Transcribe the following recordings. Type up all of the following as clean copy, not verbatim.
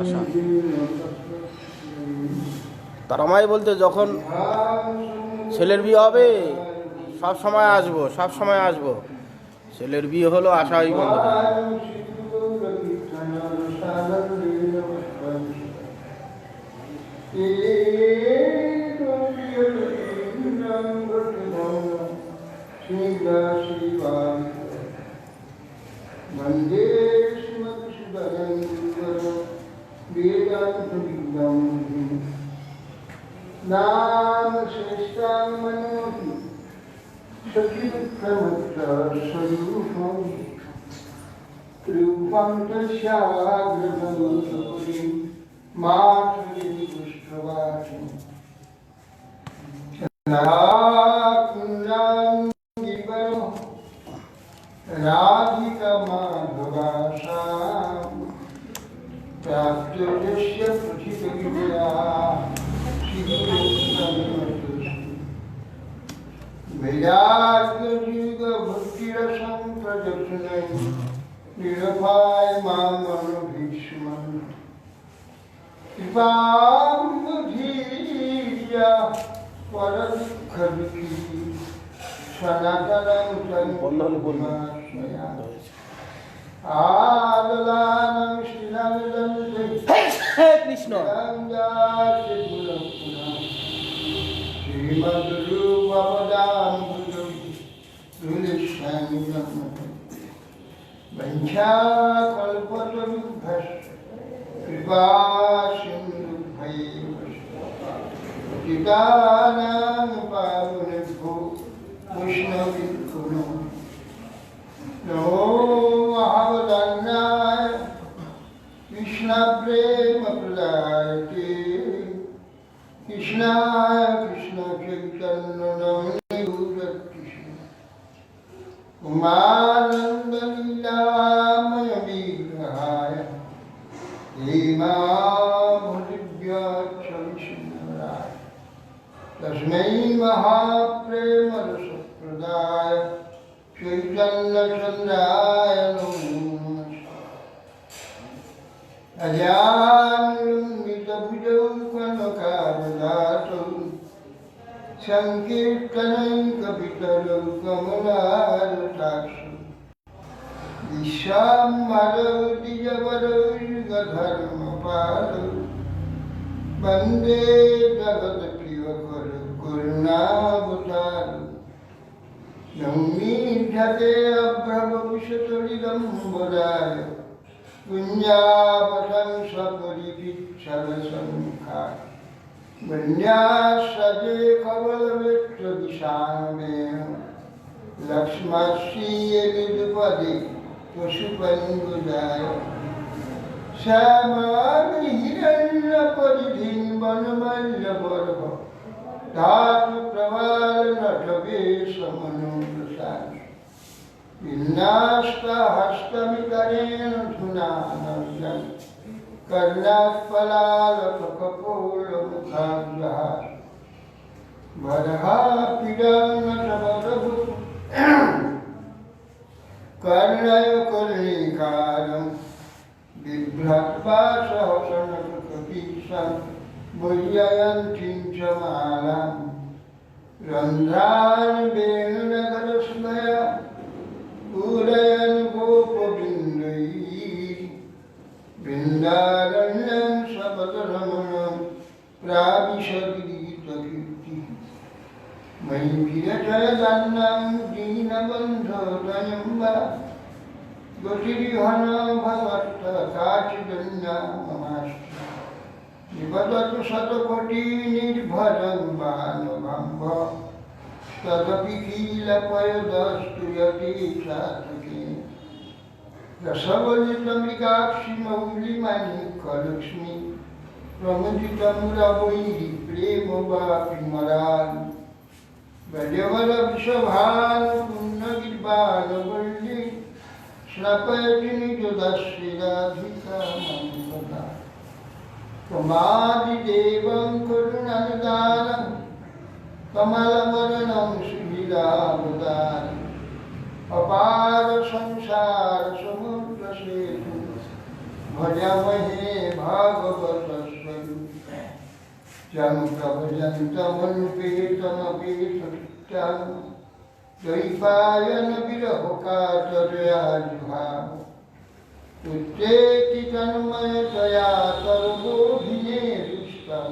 আশা তারামাই বলতে যখন ছেলের বিয়ে হবে সব সময় আসবো। ছেলের বিয়ে হলো আশাই বন্ধ হলো। नाम श्रेष्ठां मनोति सखिमुत्तमस्वरूपं रूपं तस्याग्रगमोऽसुरीं मातृपुष्पवाचम् चन्द्राकुञ्जाङ्गिवरो राधिकमाधवासां प्राप्तोदस्य पथितविद्या वैराग्ययुग भक्तिरसं प्रदक्षिणं निरपाय मामनुभीष्मन् कृपामुदीर्य परदुःखदुःखी सनातनं तन्माश्रयामि आदलानं श्रीललितं কৃষ্ণ वंशाकल्पतरुभ्यश्च कृपासिन्धुभ्यैव पतितानां पावनेभ्यो वैष्णवेभ्यो नमो महावदन्नाय कृष्णप्रेमप्रदायते कृष्णाय कृष्णचैतन्यनामिने उमानन्दलीलामय विग्रहाय हेमाभृद्याक्षविष्णुराय तस्मै महाप्रेमरसप्रदाय चैतन्यचन्द्राय नमो नमः अजानुलम्बितभुजौ कनकावदातौ संकीर्तनैकपितरौ कमलारताक्षौ विश्वाम्बरौ द्विजवरौ युगधर्मपालौ वन्दे जगत्प्रियकरौ करुणावतारौ नौमीढ्यते अभ्रवविशतुलिदम्बराय पुण्यावसं सपरिपिच्छलसंखाय वन्यासजे कवलवेत्रदिशामेव लक्ष्मश्रीयविदुपदे पशुपन्गुजाय श्यामामि हिरण्यपरिधिं वनमल्लवर्ग धातु प्रवालनटवेशमनोदशाय विन्यास्तहस्तमिकरेण धुनानन्दं कर्णात्पलालकपोलमुखाग्रहार वरहापीडनटवरभु कर्णयकर्णिकारं बिभ्रत्वा सहसनकपीशं वैजयन्तीं च मालां रन्ध्रान् वेणुनगरस्मया पूरयन् गोपवृन्दैः वृन्दारण्यं सपदरमणं प्राविशद्गीतकीर्तिः मयि विरचयदन्नं दीनबन्धोदयं वा गतिर्हन भवत्तकाचिदन्या ममास्ति निबदतु शतकोटिनिर्भरं वानुभम्ब तदपि कीलपयदस्तु यतीचातके रसवलितमृगाक्षि मौलिमणिकलक्ष्मी प्रमुदितमुरवैः प्रेमवापिमरान् व्रजवरवृषभानुपूर्णगिर्वाणवल्ली स्नपयति निजदश्रीराधिकामन्त्रदा त्वमादिदेवं करुणनिदानं कमलवर्णं सुविलावतारम् अपार संसार समुद्र सेतु भजामहे भागवतस्वरूप जं प्रभजन्तमनुपेतमपेतकृत्यं द्वैपायन विरहकातरयाजुहाव उच्चेति तन्मयतया सर्वोऽभिनेदुष्टं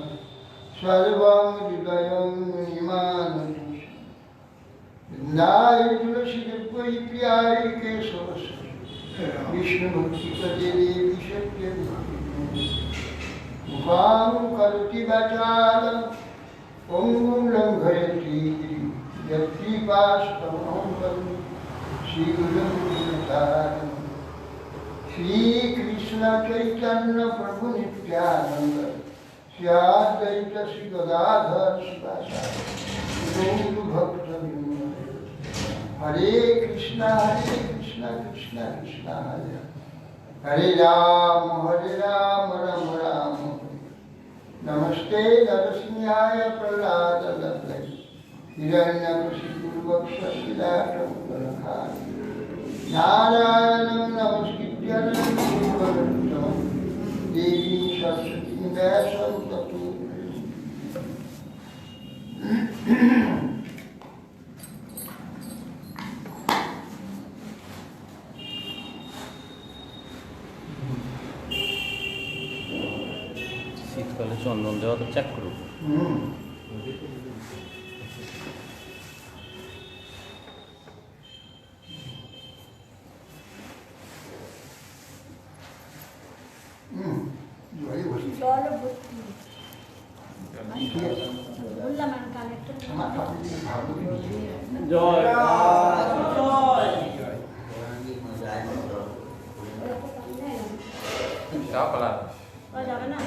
सर्वं हृदयं निमानतुष्टं नाय तुलसी कोई प्यारी के सोस विष्णु भक्ति कदेवी विशक्य मुखां करोति वाचालं पंगुं लंघयति यत्कृपास्तमहं वन्दे श्रीगुरुं दीनतारिणं श्रीकृष्ण चैतन्य प्रभु नित्यानंद श्री अद्वैत श्री गदाधर शिवासादि गौर भक्तवृंद हरे कृष्णा कृष्णा कृष्णा हरे हरे राम राम राम नमस्ते नरसिंहाय प्रह्लादलब्धे हिरण्यकशिपुर्वक्षशिलाटमुपलखाय नारायणं नमस्कृत्य नरं चैव देवीं सरस्वतीं व्यासं ततो শীতকালে চন্দন দেওয়া তো চেক করুন। যাবে না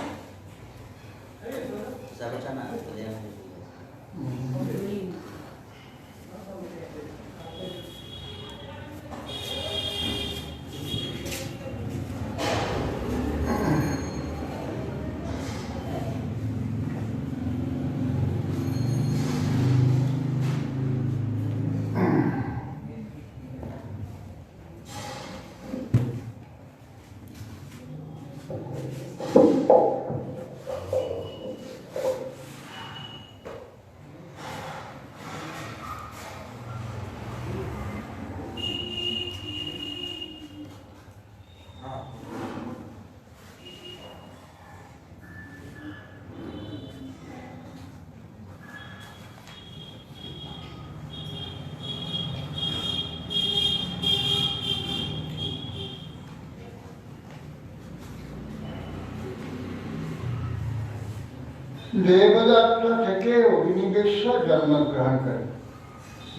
দেবদত্ত থেকে অগ্নিবেশ্য জন্মগ্রহণ করেন।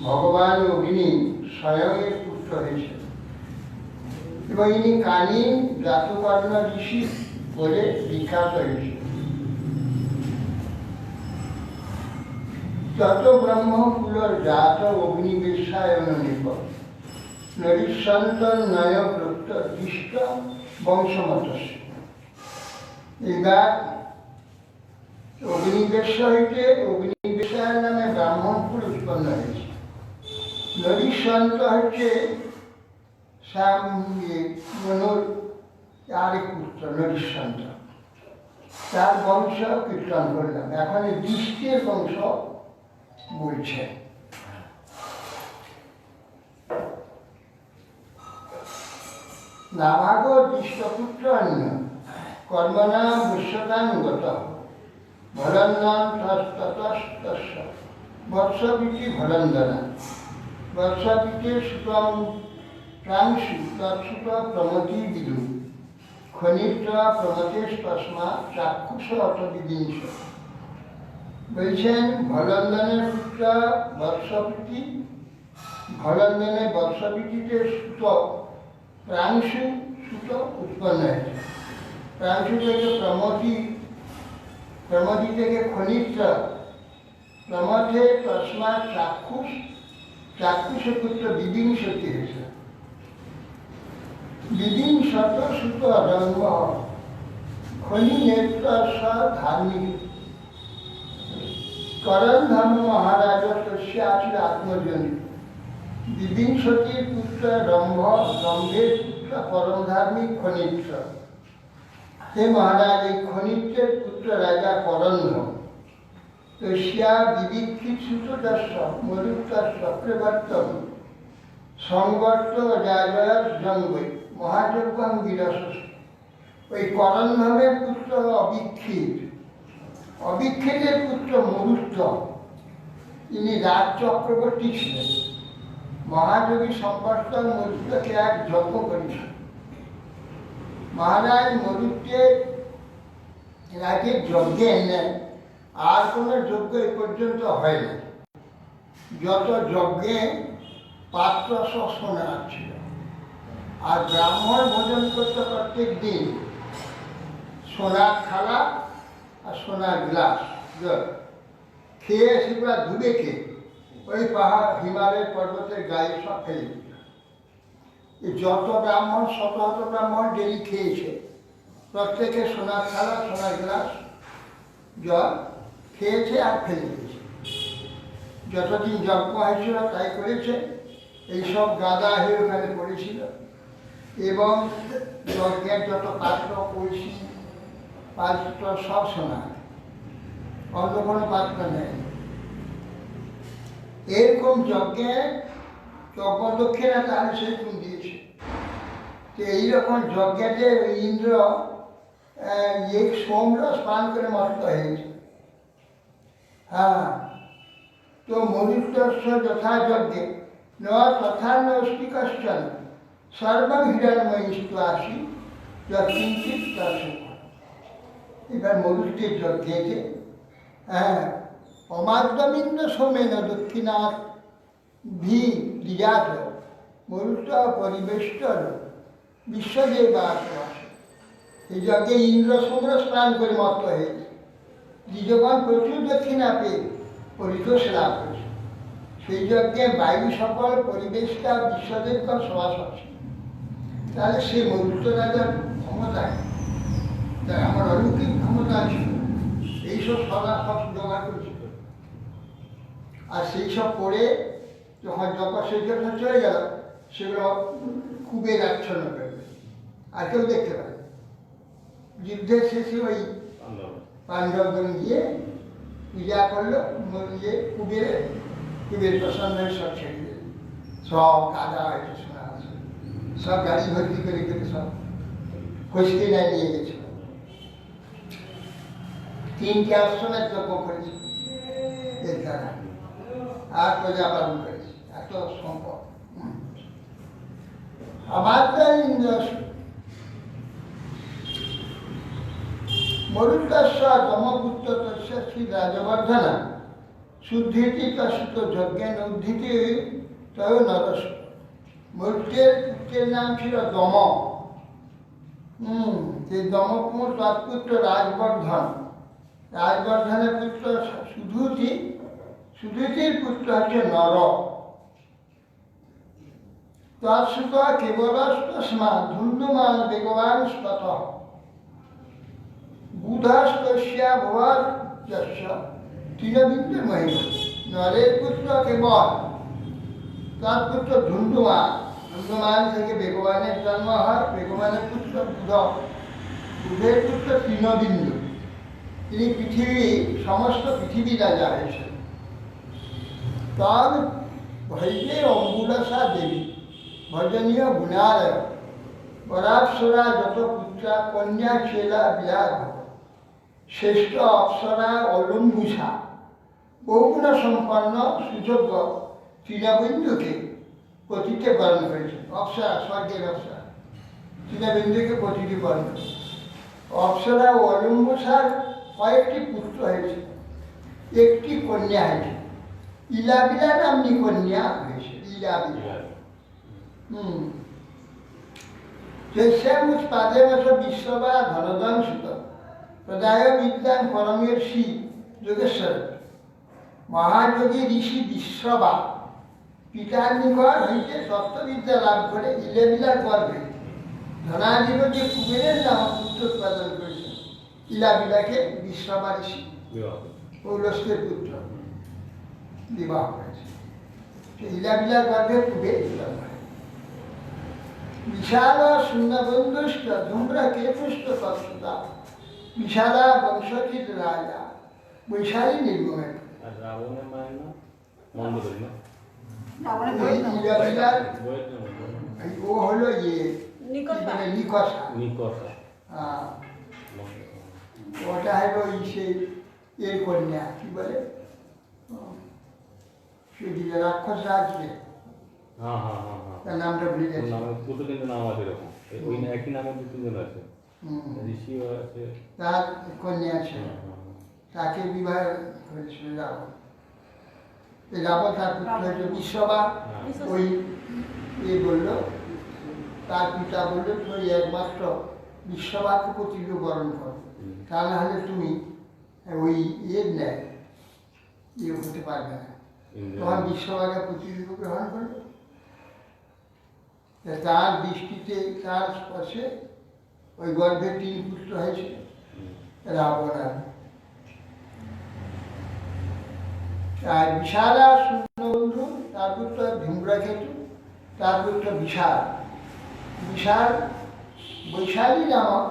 ভগবান অগ্নি স্বয়ং এর পুত্র হয়েছেন এবং ইনি কানী জাতকর্ণ ঋষি বলে বিখ্যাত হয়েছে। তত ব্রহ্মকুলর জাত অগ্নিবেশ্যায়ন নিকট নরিসন্তন নয় প্রত্যদিষ্ট বংশমতস্য। এইবার অগ্নিবেশ্য হইতে অগ্নিবেশ্যার নামে ব্রাহ্মণকুল উৎপন্ন হয়েছে। নরিসন্ত হচ্ছে মনুর আরেক পুত্র নরিসন্ত, তার বংশ কীর্তন করলাম। এখন এই দৃষ্টির বংশ বলছে। নাভাগ দৃষ্টপুত্র অন্য কর্মণা বুষ্যতানুগত ভরন্দান ততস্তস্য বৎসপিতি ভরন্দনা বৎসপিতে সুতম প্রাংশু তৎসুত প্রমতি বিদু খনিত্রা প্রমতেস্তস্মা চাক্ষুষ অতবিদিংশ। বলছেন ভলন্দনের পুত্র বৎসপিতি, ভলন্দনে বৎসপিতিতে সুত প্রাংশু সুত উৎপন্ন হয়েছে। প্রাংশু থেকে প্রমতি, প্রমতি থেকে খনিত্র, প্রমথে তস্মাৎ চাক্ষুষ, চাক্ষুষ পুত্র বিদিংশতি হয়েছে। বিদিংশত সুত রঙ্গ খনি নেত্র স ধার্মিক করণ ধর্ম মহারাজ তস্য আছিল আত্মজনী। বিদিংশতির পুত্র রম্ভ, রম্ভের পুত্র পরম ধার্মিক খনিত্র। হে মহারাজ, এই খনিত্বের পুত্র রাজা করণ্য তস্যা বিবিক্ষিত সুতদস্য মরুত্তর চক্রবর্তম সংবর্ত জায়গার জঙ্গই মহাযজ্ঞম বিরস। ওই করণ্যের পুত্র অবিক্ষিত, অবিক্ষিতের পুত্র মরুত্ত, ইনি রাজ চক্রবর্তী ছিলেন। মহাযোগী সম্বর্তন মরুত্তকে এক যজ্ঞ করেছেন। মহারাজ মরুত্বের রাজের যজ্ঞে নেন, আর কোনো যজ্ঞ এ পর্যন্ত হয়নি। যত যজ্ঞে পাত্র সহ সোনা ছিল, আর ব্রাহ্মণ ভোজন করতে প্রত্যেক দিন সোনার থালা আর সোনার গ্লাস জল খেয়ে সেগুলা ধুবে খেয়ে ওই পাহাড় হিমালয়ের পর্বতের গায়ে সব ফেলে দিত। যত ব্রাহ্মণ, শত শত ব্রাহ্মণ ডেলি খেয়েছে, প্রত্যেকে সোনার থালা সোনার গ্লাস জল খেয়েছে আর ফেলে দিয়েছে। যতদিন যজ্ঞ হয়েছিল তাই করেছে। এইসব গাদা হয়ে ওখানে পড়েছিল, এবং যজ্ঞের যত পাত্র কলসি পাত্র সব সোনা, অন্য কোনো পাত্র নেই। এরকম যজ্ঞে যজ্ঞ দক্ষিণা তাহলে সেরকম দিয়েছে। তো এইরকম যজ্ঞেতে ইন্দ্র সোমরস পান করে মস্ত হয়েছে। হ্যাঁ, তো মরুত্তস্য যথাযজ্ঞে ন তথা নস্তি কশ্চন সর্বং হিরণ্ময়ীস্তু আসি যৎকিঞ্চিৎ তৎসুখ। এবার মরুত্বের যজ্ঞেতে অমাদ্যমিন্দ্র সোমেন দক্ষিণাৎ ভি দ্বিজাত মরুত্ব পরিবেষ্টর বিশ্বদেবাস। এই যজ্ঞে ইন্দ্র সোমর স্নান করে মত্ত হয়েছে। দ্বিজগণ প্রচুর দক্ষিণা পেয়ে পরিতোষ লাভ করেছে। সেই যজ্ঞে বায়ু সকল পরিবেশটা বিশ্বদেবগণ সমাস আছে। তাহলে সে মরুত্ব রাজার ক্ষমতায়, তার আমার অলৌকিক ক্ষমতা ছিল, এইসব সদা সব জোগাড় করেছিল। আর সেই সব পড়ে যখন যজ্ঞ সেজন্য চলে গেল, সেগুলো কুবের আচ্ছন্ন করবে, আর কেউ দেখতে পাবে। যুদ্ধের শেষে ওই পাণ্ডবগণ গিয়ে পূজা করলো, গিয়ে কুবের প্রসন্ন হয়ে সব ছেড়ে দিল। সব কাদা হয়েছে শোনা আছে, সব গাড়ি ভর্তি করে করে সব ফসকে নেয় নিয়ে গেছিল। 3টে আশ্রমের যজ্ঞ করেছে এর দ্বারা, আর প্রজা পালন করেছে। এত সম্পদ। আমার মরুত্তস্য দমপুত্র তস্য শ্রী রাজবর্ধনা শুদ্ধিতি তস্য যজ্ঞেন উদ্ধৃতি তয় নরস। মরুত্বের পুত্রের নাম ছিল দম। সেই দমপুর তৎপুত্র রাজবর্ধন, রাজবর্ধনের পুত্র সুধুতি, সুধুতির পুত্র হচ্ছে নর। তৎসুত কেবলস্তস্মা ধুন্দুমান বেগবান স্তত বুধস্তস্যা ভুয়ার যস্য তৃণবিন্দুর মহিমা। নরের পুত্র কেবল, তার পুত্র ধুন্দুমান, ধুন্দুমান থেকে বেগবানের জন্ম হয়। বেগবানের পুত্র বুধ, বুধের পুত্র তৃণবিন্দু। তিনি সমস্ত পৃথিবী রাজা হয়েছেন। তার ভৈবে অম্বুলসা দেবী ভজনীয় গুণালয় পরাপসরা যত পুত্রা কন্যা ছেলা বিলাস শ্রেষ্ঠ অপ্সরা অলম্বুষা বহুগুণ সম্পন্ন সুযোগ্য তৃণবিন্দুকে পতিতে বরণ করেছে। অপ্সরা, স্বর্গের অপ্সরা, তৃণবিন্দুকে পতিতে বরণ করেছে। অপ্সরা ও অলম্বুষার কয়েকটি পুত্র হয়েছে, একটি কন্যা হয়েছে। ইলাবিলা নামনি কন্যা হয়েছে। ইলাবিলা পাদে বস বিশ্ববা ধনদান সুত প্রদায় বিদ্যান পরমের শ্রী যোগেশ্বর মহাযোগী ঋষি বিশ্ববা পিতার নিকট হইতে তত্ত্ববিদ্যা লাভ করে ইলাবিলার গর্ভে ধনাধিপতি কুবেরের নাম পুত্র উৎপাদন করেছেন। ইলাবিলাকে বিশ্ববা ঋষি পৌলস্কের পুত্র বিবাহ করেছে। ইলাবিলার গর্ভে কুবের জন্ম হয়। विशाल शून्यबंधुष्ट धूम्रकेतुष्ट तत्सुता विशाला वंशचित राजा वैशाली निर्गुण আর রাবণের মায়ের নাম মন্দোদরী না? বইয়ের নাম वो हलो ये निकोसा। निकोसा নিকষা। हाँ ওটা হলো সে এর কন্যা কি বলে সেদিকে রাক্ষস রাজকে হ্যাঁ হ্যাঁ হ্যাঁ হ্যাঁ। তার নামটা ভুলে ওর গেছে নামে দুটো তিনটে নাম আছে এরকম। ওই একই নামে দু তিনজন আছে। হুম। ঋষিও আছে। তার কন্যা ছিল হ্যাঁ, হ্যাঁ, হ্যাঁ। তাকে বিবাহ করেছিল রাবণ এই রাবণ তার পুত্র হচ্ছে বিশ্ববা হ্যাঁ। ওই এ বললো তার পিতা বললো তুমি একমাত্র বিশ্ববাকে প্রতিজ্ঞ বরণ করো তা না হলে তুমি ওই ইয়ের নেয় ইয়ে হতে পারবে না ইন্দ্র। তখন বিশ্ববাকে প্রতিজ্ঞ গ্রহণ করলো তা তার দৃষ্টিতে তার স্পর্শে ওই গর্ভে 3 পুত্র হয়েছে রাবণ আর বিশালা শূন্যবন্ধু তার পুত্র ধূম্রকেতু তার পুত্র বিশাল বিশাল বৈশালী নামক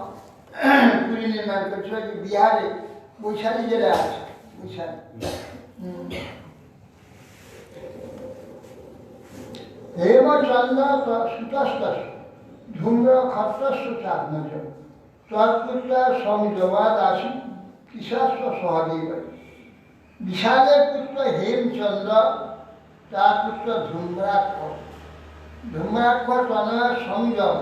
পুরী নির্মাণ করেছিল যে বিহারে বৈশালী জেলা আছে বৈশালী হেমচন্দ্র সুতস্ত ধূম্র খত্রস্ব চাত্মজ তৎপুত্র সমিজবাদ আসি কিশাস্ব সহদেব বিশালের পুত্র হেমচন্দ্র তার পুত্র ধূম্রাক্ষ ধূম্রাক্ষ তনয় সংযম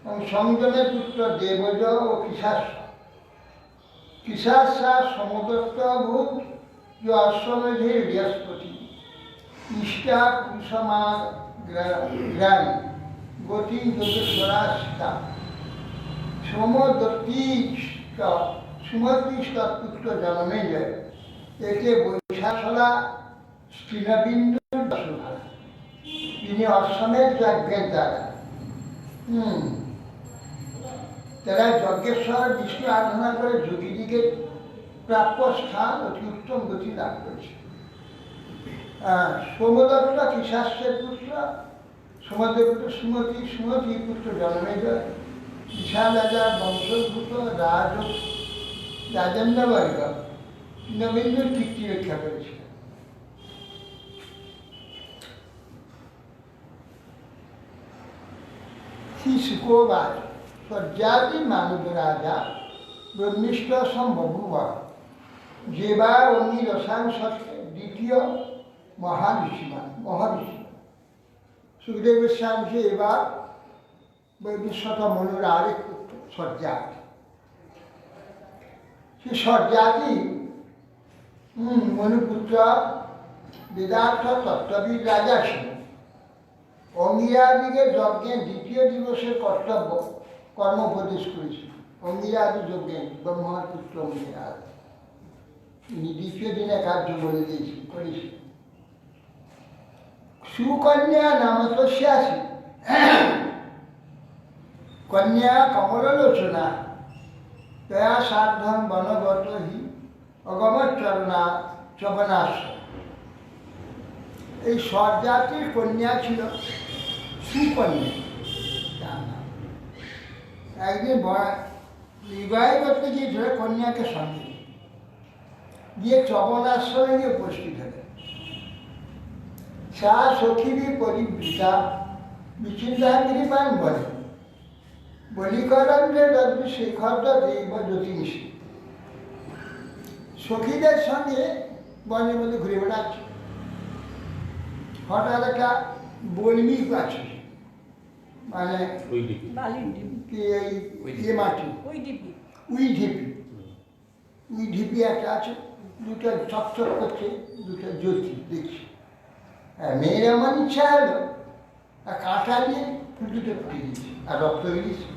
এবং সংযমের পুত্র দেবজ ও কিশাস্ব কিশাস্যা সমদত্তভূত যে অশ্বমেধের বৃহস্পতি ইষ্টা কুসমা গ্রাম গতি যোগেশ্বরাষ্টা সুমতিষ্ঠ পুত্র জন্মে যায় একে বৈশাখলা তৃণবিন্দু দশভা তিনি অশ্বমের যজ্ঞের দ্বারা তারা যজ্ঞেশ্বর বিষ্ণু আরাধনা করে যোগীদিকে প্রাপ্য স্থান অতি উত্তম গতি লাভ করেছে সোমদত্ত কিশাস্যের পুত্র সোমদেবপুত্র সুমতি পুত্র জন্মেজয় বিশাল রাজার বংশোদ্ভূত রাজেন্দ্রবর্গ নবীন্দ্র কীর্তি রক্ষা করেছিল শ্রী শুকোবাদ সজ্জাতি মানব রাজা ব্রহ্মিষ্ঠ সম্ভব যেবা অগ্নি রসায়ন দ্বিতীয় মহাঋষি সুখদেব গোস্বামী এবার বৈবিশ্বত মনুর আরেক পুত্র সজ্জাতি সে সজ্জাতি মনুপুত্র বেদার্থ তত্ত্ববিদ রাজা ছিল অঙ্গিরাদিকে যজ্ঞের দ্বিতীয় দিবসের কর্ম উপদেশ করেছিল অঙ্গিরাদি যজ্ঞে ব্রহ্মার পুত্র অঙ্গিরাদ তিনি দ্বিতীয় দিনে কার্য বলে দিয়েছিল করেছিল সুকন্যা নামতস্যাসি কন্যা কমললোচনা তয়া সার্ধম বনগত হি অগমচরণা চবনাশ এই সজ্জাতির কন্যা ছিল সুকন্যা একদিন বিবাহ করতে গিয়েছিল কন্যাকে সঙ্গে গিয়ে চবনাশ্রমে গিয়ে উপস্থিত হলেন সা সখীবি পরিবৃতা বিচিন্তাগিরিপান বলে বলিকরণ যে দদ্বি শেখর দৈব জ্যোতিষী সখীদের সঙ্গে বনের মধ্যে ঘুরে বেড়াচ্ছে হঠাৎ একটা বলমি আছে মানে কি এই ইয়ে মাটি উই ঢিপি একটা আছে দুটো চকচক করছে দুটো জ্যোতি দেখছি মেয়ের আমার ইচ্ছা হলো আর কাঁটা দিয়ে দুটো ফুটে দিয়েছে আর রক্ত বেরিয়েছে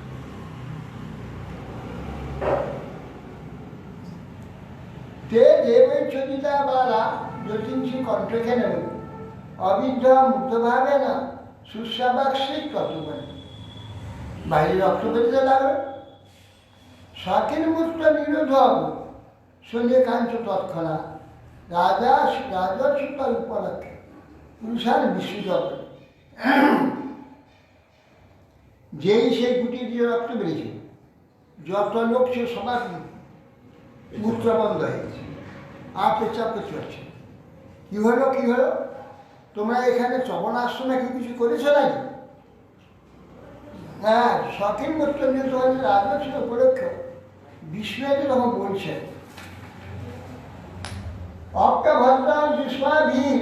তে দেবৈচ্ছদিতা বালা জ্যোতিষী কণ্ঠকে নেব অবিদ্ধ মুক্তভাবে না সুস্বাবাক্ষিক কতবানি বাইরে রক্ত বেরিয়ে লাগবে শাকের মূর্ত নিরোধ সঙ্গে কাঞ্চ তৎক্ষণাৎ রাজস্বতার উপলক্ষে পুরুষার বিশ্বজগৎ যেই সেই গুটি দিয়ে রক্ত বেরিয়েছে, যত লোক সে সবার মূত্র বন্ধ হয়ে গেছে, আর পেচ্ছাপ করতে হচ্ছে। কী হলো কী হলো? তোমরা এখানে চবন আশ্রমে কি কিছু করেছো নাকি? হ্যাঁ, শখের মূত্র নিয়ে তোমাদের রাজস্ব উপলক্ষ বিষ্ণুকে তখন বলছে, অপ্রভদ্রাম বিস্মাভীর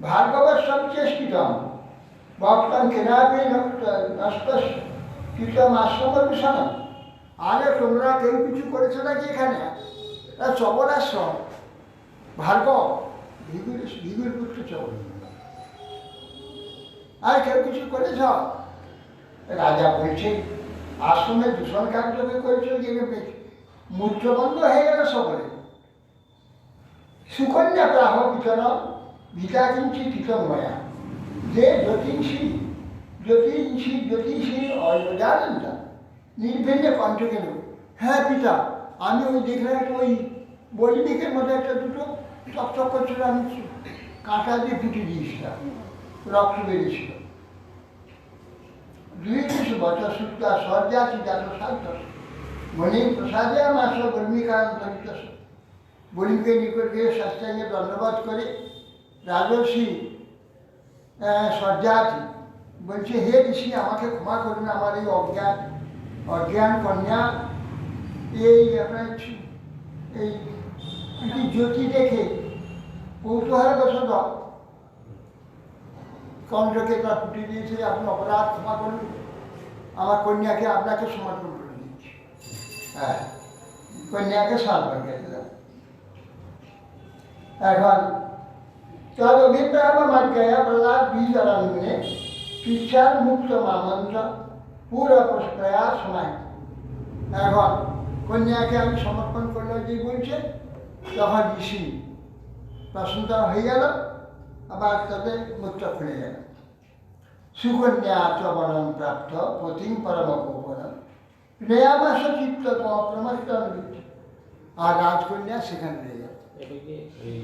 ভার্গবর সবচেষ্টিতম ভক্তম কেনাপি নষ্ট কীর্তম আশ্রম বিষণ। আরে তোমরা কেউ কিছু করেছো নাকি এখানে? চবন আশ্রম, ভার্গব ভিগুর পুত্র চবন, আর কেউ কিছু করেছ? রাজা বলছে, আশ্রমে দূষণ কার্যকে করেছ, যে মূত্র বন্ধ হয়ে গেল সকলে। সুকন্যা প্রাহ পিতন ভিতা কিঞ্চি পিতময়া, যে জ্যোতিষী জানেন না নির্ভেন্যে পঞ্চকেন। হ্যাঁ পিতা, আমি ওই দেখলাম একটা ওই বৈদিকের মধ্যে একটা দুটো চকচক করছিল, আমি কাঁটা দিয়ে ফুটে দিয়েছিলাম, রক্ত বেরিয়েছিল। দুই বছর সুতা সর্যাছি জাত সাধ্য মণি প্রসাদে আমার বর্মিকান্তরিত বলিকে নিকট গিয়ে শাস্ত্রাঙ্গে দণ্ডবোধ করে রাজর্ষি সর্যাছি বলছে, হে ঋষি, আমাকে ক্ষমা করুন, আমার এই অজ্ঞান কন্যা এই আপনার এই জ্যোতি দেখে কৌতূহলবশত কণ্ঠকে তার ফুটিয়ে দিয়েছে। আপনি অপরাধ ক্ষমা করুন, আমার কন্যাকে আপনাকে সমর্পণ করে দিচ্ছি। হ্যাঁ, কন্যাকে সার্পণ করে দিলাম। এখন তদ অভিপ্রায় মার্গয়া প্রহ্লাদ বীজরাঙ্গনে শিক্ষার মুক্ত মামন্ত্র পুরো প্রয়াস সময়। এখন কন্যাকে আমি সমর্পণ করলাম যে বলছে, তখন ঋষি প্রশ্নটা হয়ে গেল, আবার তাদের মুক্ত খুলে গেল। সুকন্যা চবনম প্রাপ্ত পতিং পরম গোপনম প্রেয়ামাস চিত্ত প্রমস্ত, আর রাজকন্যা সেখানে রয়ে গেল। এটা কি এই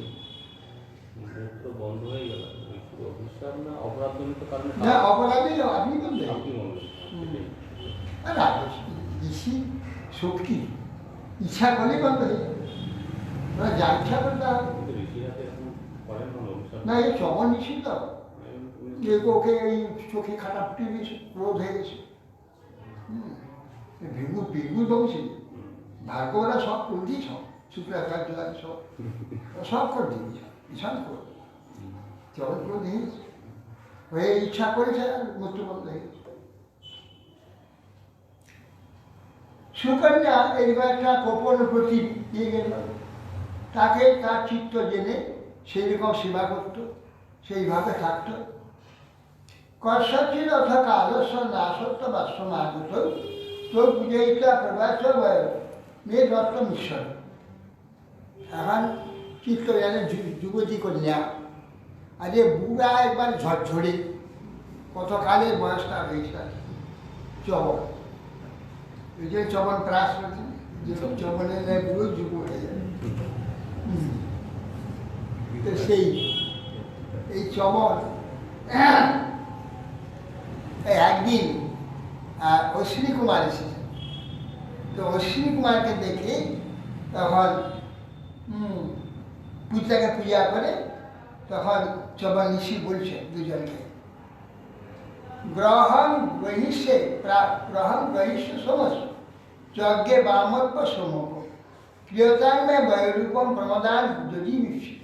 মূত্র বন্ধ হয়ে গেল শুধু অভিশাপ না অপরাধজনিত কারণে? না, অপরাধী আপনি বললেন। আপনি বললেন ঋষি শক্তি ইচ্ছা করলে বন্ধ হয়ে যাবে, ওরা যা ইচ্ছা করতে হবে। কিন্তু ঋষিরা তো এরকম করেন না অভিশাপ। না, এই চবন নিষিদ্ধ, যে ওকে এই চোখে খাটা ফুটে দিয়েছে, ক্রোধ হয়ে গেছে। ভিগুর বংশী ভাগ্যরা সব করে দিয়েছ, শুক্রাচার্য সব করে দিয়েছে, ভীষণ করে চবন ক্রোধ হয়ে গেছে, হয়ে ইচ্ছা করেছে আর মৃত্যু বন্ধ হয়ে গেছে। সুকন্যা এইবার একটা গোপন প্রতীক দিয়ে গেল, তাকে তার চিত্ত জেনে সেই রকম সেবা করত, সেইভাবে থাকত। কর্ষাচির অথা কালস্য নাশত্ব বাস্তব আগত তো পূজাইতা প্রবাস মেয়ে দত্ত মিশ্র। এখন চিত্ত জানে যুবতী কন্যা, আজকে বুড়া একবার ঝরঝরে, কতকালের বয়সটা হয়েছে চবন, এই যে চবন প্রাস চবনে বুড়ো যুব হয়ে যায়। তো সেই এই চবন একদিন অশ্বিনী কুমার এসেছে, তো অশ্বিনী কুমারকে দেখে তখন পূজাকে পূজা করে, তখন চবন ঋষি বলছে দুজনকে, গ্রহণ গ্রহিষ্যে সমস্ত যজ্ঞে বামত্ব সমক প্রিয়তাঙ্গে বৈরূপম প্রমদান যদি নিশ্চিত।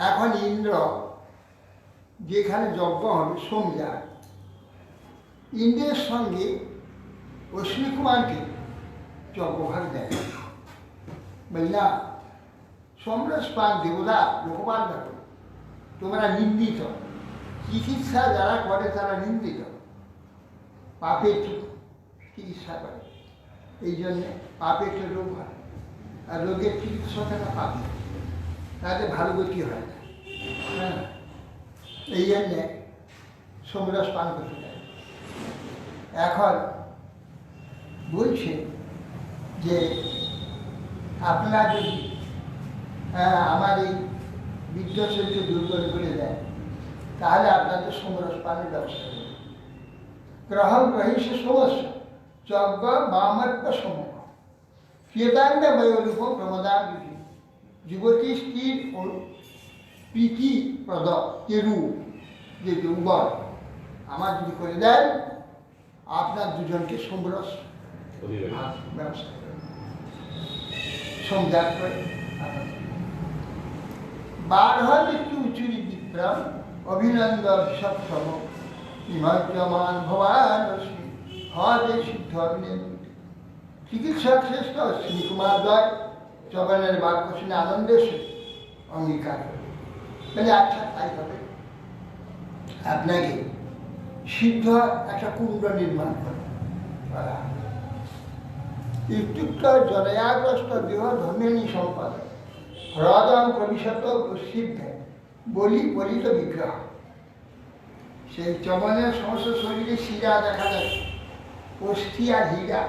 এখন ইন্দ্র যেখানে যজ্ঞ হবে সোমযাগ, ইন্দ্রের সঙ্গে অশ্বিনী কুমারকে যজ্ঞভাগ দেয়। বলি না, সম্রাট পান দেবতা লোকপাল দেখো, তোমরা নিন্দিত, চিকিৎসা যারা করে তারা নিন্দিত, পাপের চিকিৎসা করে, এই জন্যে পাপের তো রোগ হয়, আর রোগের চিকিৎসা না পাপে, তাতে ভালো গতি হয় না। হ্যাঁ, এই জন্যে সোমরস পান করতে দেয়। এখন বলছে যে আপনারা যদি আমার এই বৃদ্ধ শরীরকে দুর্বল করে দেয়, তাহলে আপনাদের সোমরস পানের ব্যবস্থা করবে। গ্রহণ গ্রহিষ্য সমস্যা যজ্ঞ বামত্ব সমূহ ক্রিয়তাঙ্গ বয়োরূপ প্রমদান যুবতী স্ত্রীর প্রীতিপ্রদ যে রূপ যে যৌবন আমার যদি করে দেন আপনার দুজনকে সমরস ব্যবস্থা করে সংযাগ করে বারহত একটু উচুরি বিক্রম অভিনন্দন সপ্তম বিমজ্যমান ভবান হদে সিদ্ধ চিকিৎসক শ্রেষ্ঠ অশ্বিনী কুমার দ্বয় চবনের বাক্য শুনে আনন্দের সে অঙ্গীকার করে তাহলে আচ্ছা তাই হবে আপনাকে সিদ্ধ একটা কুণ্ড নির্মাণ করা ইত্যুক্ত জলয়াগ্রস্ত দেহ ধর্মেণী সম্পদ হ্রদম প্রবিশত সিদ্ধ বলি বলিত বিগ্রহ সেই চবনের সমস্ত শরীরে শিরা দেখা যাচ্ছে অস্থি আর হীরা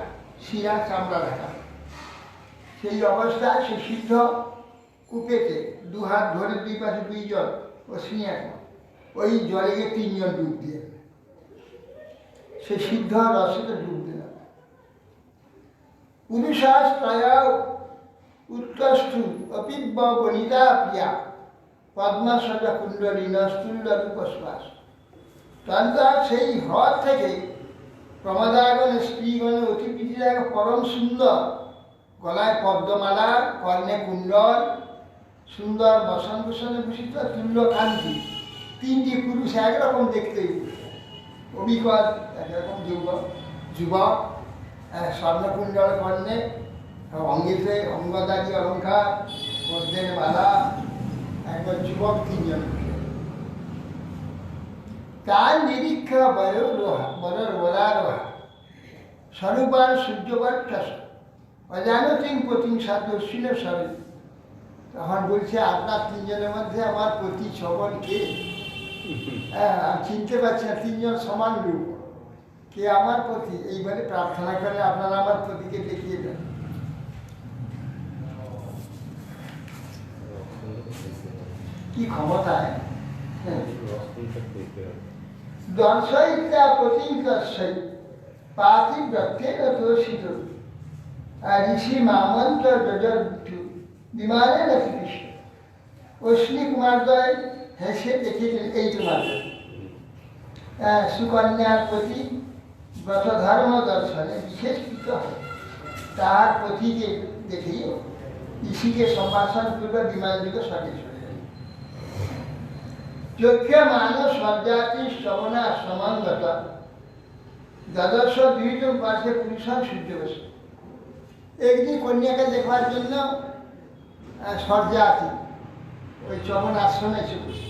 শিরা চামড়া দেখা সেই অবস্থায় সে সিদ্ধ কূপেতে দুহাত ধরে দুই পাশে দুইজন অশ্বিনী এখন ওই জলে গিয়ে তিনজন ডুব দিয়ে সে সিদ্ধ রসেতে ডুব দিল পুরুষাস্ত্রয়া উৎকষ্টু অপিব্য বনিতা প্রিয়া পদ্মাসজা কুণ্ডলীন স্থূলরূপশ্বাস তার সেই হ্রদ থেকে প্রমদাগণ স্ত্রীগণ অতি প্রীতিদায়ক পরম সুন্দর গলায় পদ্মমালা কর্ণে কুণ্ডল সুন্দর বসন্তভূষণে ভূষিত তুল্যকান্তি তিনটি পুরুষ একরকম দেখতে অবিকল একরকম যুবক স্বর্ণকুণ্ডল কর্ণে অঙ্গিতে অঙ্গদাদি অলঙ্কার পদ্মের মালা একবার যুবক তিনজন তার নিরীক্ষা বলারোহা স্বরূপার সূর্যবার অজানতিং প্রতিম সাদস্বিন স্বরূপ তখন বলছে আপনার তিনজনের মধ্যে আমার প্রতি ছবল কে চিনতে পারছি না তিনজন সমান রূপ কে আমার প্রতি এইবারে প্রার্থনা করে আপনারা আমার প্রতিকে দেখিয়ে দেন কি ক্ষমতায় দর্শয়িতা প্রতিদর্শয় পাতিব্রত্যেন দোষিত ঋষি মামন্ত যজু বিমানে কৃষ্ণ অশ্বিনী কুমারদ্বয় হেসে দেখেছেন এই তোমার সুকন্যার প্রতি ব্রতধর্ম দর্শনে বিশেষ কৃত হয় তাহার প্রতিকে দেখেই ঋষিকে সম্ভাষণ করবে বিমান যুগে স্বদেশ চক্ষে মানস সজ্জাতি শ্রবণা সমাঙ্গত দ্বাদশ দুইজন পাশে পুরুষার সূর্য বসে একদিন কন্যাকে দেখবার জন্য সজ্জাতি ওই চবন আশ্রমে এসে বসে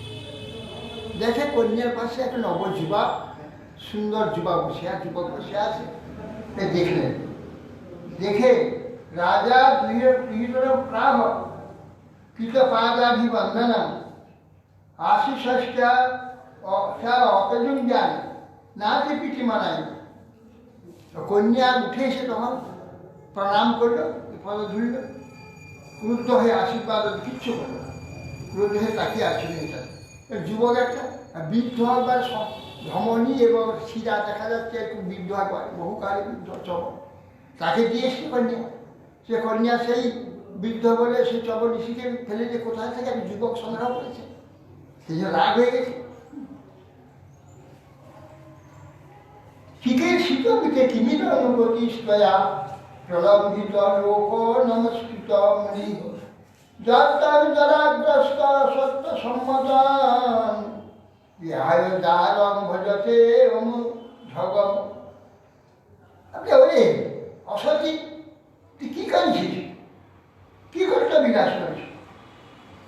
দেখে কন্যার পাশে একটা নবযুবক সুন্দর যুবক বসে আছে দেখলেন দেখে রাজা দুইজন প্রাহ কৃত পাদাভিবন্দনম আশিষষ্টা অপযোগ জ্ঞান না যে পিঠি মানায় কন্যা উঠে এসে তখন প্রণাম করলো পদ ধুলল ক্রুদ্ধ হয়ে আশীর্বাদ কিচ্ছু করলো না ক্রুদ্ধ হয়ে তাকিয়ে আসছিল এটা যুবক একটা বৃদ্ধ হবার ধমনী এবং শিরা দেখা যাচ্ছে একটু বৃদ্ধ হয় বহুকালে বৃদ্ধ চবন তাকে দিয়ে এসে কন্যা সে কন্যা সেই বৃদ্ধ বলে সে চবন ঋষিকে ফেলে যে কোথায় থেকে আমি যুবক সংগ্রহ করেছে সেই জন্য রাগ হয়ে গেছে শিখে শিখবিতে কিমিত অনুভূতি স্তয়া প্রলম্বিত লোক নমস্কৃত মনি যাত্রার জলাগ্রস্ত সত্য সম্মতন বিহায় দ্বারং ভজতে ঝগম আপনি ওরে অসতী তুই কি করেছিস কি করতে বিনাশ করেছিস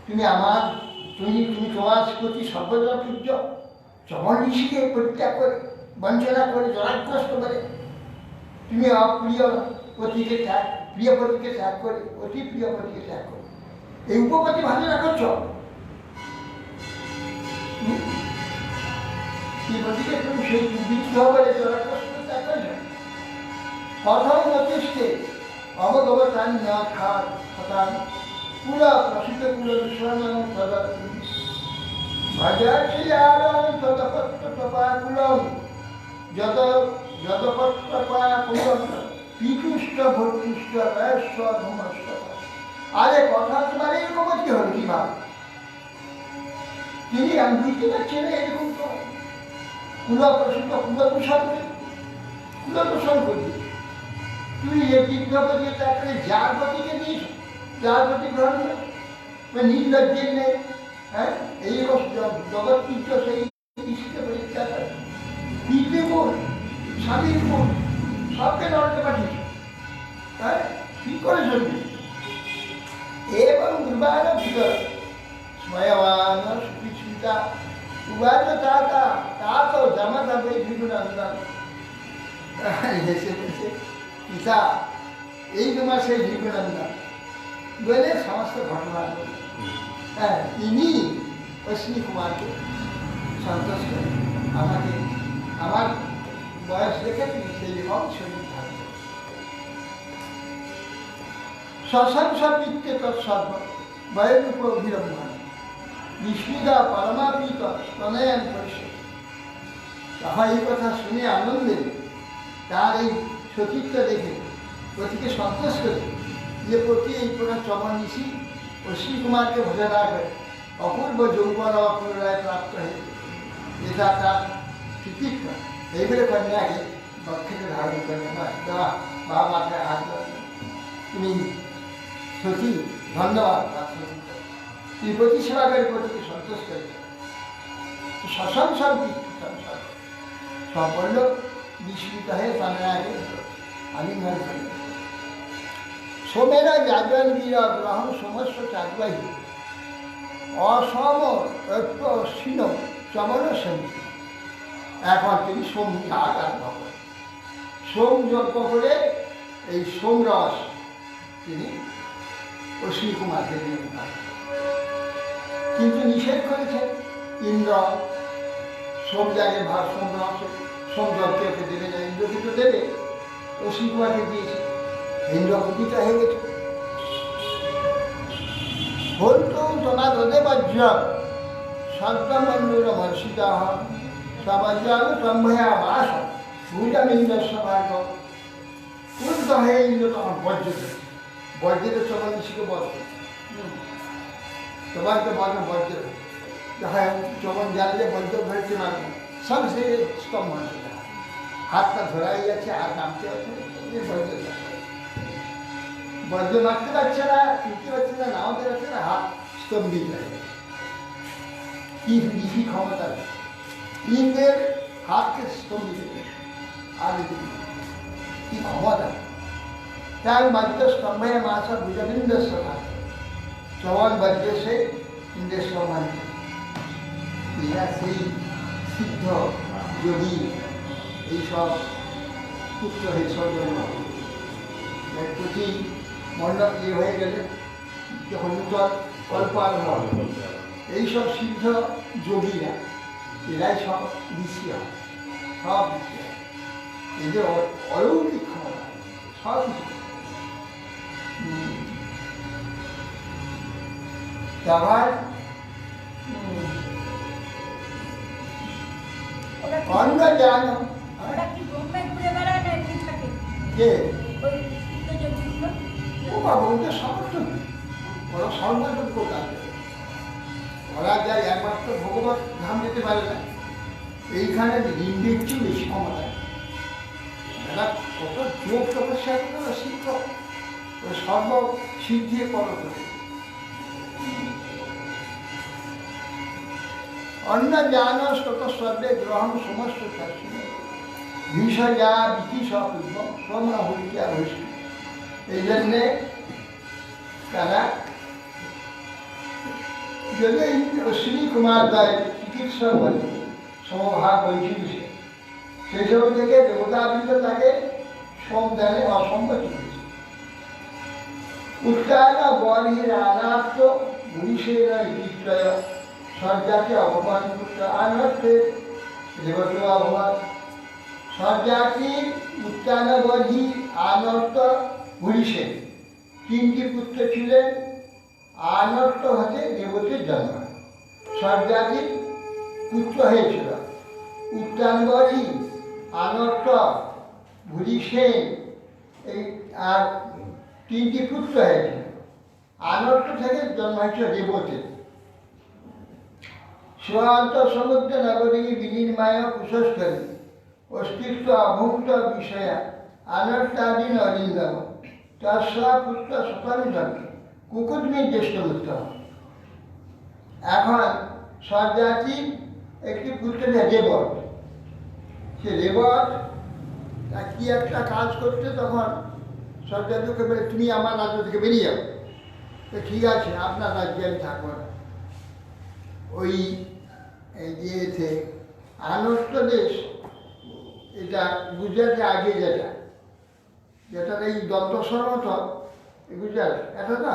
তুমি তোমার প্রতি সর্বদা পূজ্য চমন ঋষিকে পরিত্যাগ করে বঞ্চনা করে জলাগ্রস্ত করে তুমি অপ্রিয় পতিকে ত্যাগ প্রিয় পতিকে ত্যাগ করে অতি প্রিয় পতিকে ত্যাগ করে এই উপপতি ভালো রাখছ সেই পতিকে তুমি সেই বিদ্ধ করে জলাগ্রস্ত ত্যাগ করেছ প্রথম নতিষ্ঠে অবগবতান না খার হতান পুরা প্রসিদ্ধ কুল বিশ্বরণ তদাত্ম ভজাচিয়ারং তদপত্র তপাকুলং যত যতপত্র করা পিতুষ্ট ভর্তুষ্ট রহস্য ধূমস্ত। আরে কথা তোমার এরকম কি হল কি ভাব? তিনি আমি বুঝতে পারছি না এরকম তো কুলপ্রসূত কুলপ্রসন্ন করি। তুই এ বিজ্ঞাপনে তারপরে যার প্রতিকে দিস, যার প্রতি গ্রহণ করে নির্লজ্জের নেই। হ্যাঁ, এই জগৎ কিন্তু সেই কৃষিকে পরীক্ষা করে পিঠে বোন, স্বামীর বোন সবকে নরকে পাঠিয়েছে। হ্যাঁ, কি করে চলবে? এবং দুর্বাণ ভিতর স্ময়মান সুপিতা উবাচ তা তো জামা যাবে ভিগুনন্দন। হেসে হেসে পিতা এই তোমার সেই ভিগুনন্দন বলে সমস্ত ঘটনা বলে। হ্যাঁ, তিনি অশ্বিনী কুমারকে সন্তোষ করে আমাকে আমার বয়স দেখে তিনি সেই রকম শরীর ধারণ করেন। শশাংসা পিত্তে তৎসর্ব বয়রূপ অভিরম্ভন বিষ্ণুদা পরমাপিত প্রণয়ন পরিষদ। তাহা এই কথা শুনে আনন্দে তার এই সতীত্ব দেখে প্রতিকে সন্তোষ করে যে প্রতি এই প্রকার চমন ঋষি অশ্বিনী কুমারকে ভোজনা করে অপূর্ব যৌবন পুনরায় প্রাপ্ত হয়ে এটা তার কৃতিত্ব। এইবারে কন্যাকে বক্ষেতে ধারণ করে দেওয়া বা মাথায় হাত দেওয়া। তুমি সতী ধন্যবাদ, তুমি প্রতি সেবা করে প্রতিকে সন্তোষ করে সসংসার সংসার সম্পন্ন বিস্মিত হয়ে প্রাণায়াকে আলিঙ্গন করে। সোমেরা যাজন বীর গ্রহণ সমস্ত চাকবাহী অসম ঐক্য অশ্বিন চমন সঙ্গী। এখন তিনি সোম যাগ আরম্ভ করেন। সোম যজ্ঞ করে এই সোমরস তিনি অশ্বিনী কুমারকে দিয়ে কিন্তু নিষেধ করেছেন ইন্দ্র সোম যাগে ভার সোমরসে সোম যজ্ঞকে দেবে না, ইন্দ্র কিন্তু দেবে, অশ্বিনী কুমারকে দিয়েছে। ইন্দ্র কুপিত হয়ে গেছে। হন্তু তোমার হদে বজ্র সদ্যমন্ডুর মর্ষিতা সবজ্রাগ সম্ভয়া বাস ভূজামিন্দ্র ভাগ উদ্ধ হয়ে ইন্দ্র তখন বজ্র দেবে। বজ্রের চমন ঋষিকে বজ্র তোমার তো বজ্র বজ্র দেখা চমন জানলে বজ্র ধরেছে মারবে সব সে স্তম্ভ হয়েছে। হাতটা ধরাই যাচ্ছে, হাত নামতে হচ্ছে, বজ্র মারতে পারছে না, তুলতে পারছে না, নামাতে পারছে না, হাত স্তম্ভিত হয়ে গেছে। কি ঋষি ক্ষমতা! ইন্দ্রের হাতকে স্তম্ভিত করে আর কি ক্ষমতা! তার বজ্র স্তম্ভে মাসা ভুজবিন্দ সভা চমন বজ্র সে ইন্দ্রের সম্মান। এরা সেই সিদ্ধ যোগী এইসব পুত্র হয়ে সর্বজন প্রতি মণ্ডপ ইয়ে হয়ে গেলে যখন নূতন কল্প আরম্ভ এইসব সিদ্ধ যোগীরা এরাই সব ঋষি হয়, সব ঋষি হয়। এদের অলৌকিক ক্ষমতা সব কিছু। আবার অন্য জানো ওরা কি বোম্বে ঘুরে বেড়ায় না এমনি থাকে? যে ওই সিদ্ধযোগীগুলো? ও বাবা ওদের সমর্থন ওরা সর্বযোগ্য কাজ করে। ওরা যায় একমাত্র ভগবত ধাম যেতে পারে না, এইখানে ইন্দ্রের চেয়ে বেশি ক্ষমতা। এরা কত যোগ তপস্যা করে শিক্ষক ওরা সর্বসিদ্ধি পর করে। অন্য জ্ঞান স্তত সর্বে গ্রহণ সমস্ত শাস্ত্র বিষয়া বিধি সপূর্ব সোমরা হইয়া হয়েছে। এই জন্যে তারা যদি অশ্বিনী কুমার দ্বয় চিকিৎসা বলে সমভাগ হয়েছিল, সেই সময় থেকে দেবতাবৃন্দ তাকে সোমদানে অসম্মতি হয়েছে। উত্তায়ন বর্হির আনাত্ম ভূষের বিক্রয় সজ্জাকে অপমান করতে আনর্থে দেবত অপমান সজ্জাতির উত্তায়ন বর্হি আনর্ত ভূষের তিনটি পুত্র ছিলেন। আনর্ত হতে দেবতের জন্ম, সজ্জাতির পুত্র হয়েছিল উত্তানবরী আনর্ত, ভুরি সেন, এই আর 3টি পুত্র হয়েছে। আনর্ত থেকে জন্ম হয়েছে রেবতী। স্বান্ত সমুদ্র নগরী বিনির্মায় কুশস্থলী অস্তিত্ব অভুক্ত বিষয়া আনর্তাদি অরিন্দম তস্যা পুত্র শতানুজন্মে কুকুদমির জ্যেষ্ঠ উত্তম। এখন স্বজাতির একটি পুত্র রেবত। সে রেবত তার কি একটা কাজ করতে, তখন স্বজাতিকে বলে তুমি আমার রাজ্য থেকে বেরিয়ে যাও। তো ঠিক আছে, আপনার রাজ্যে আমি থাকবো না। ওই ইয়েতে আনর্ত দেশ, এটা গুজরাটে আগে যেটা এই দন্তস্বর মতো গুজরাট, এটা না,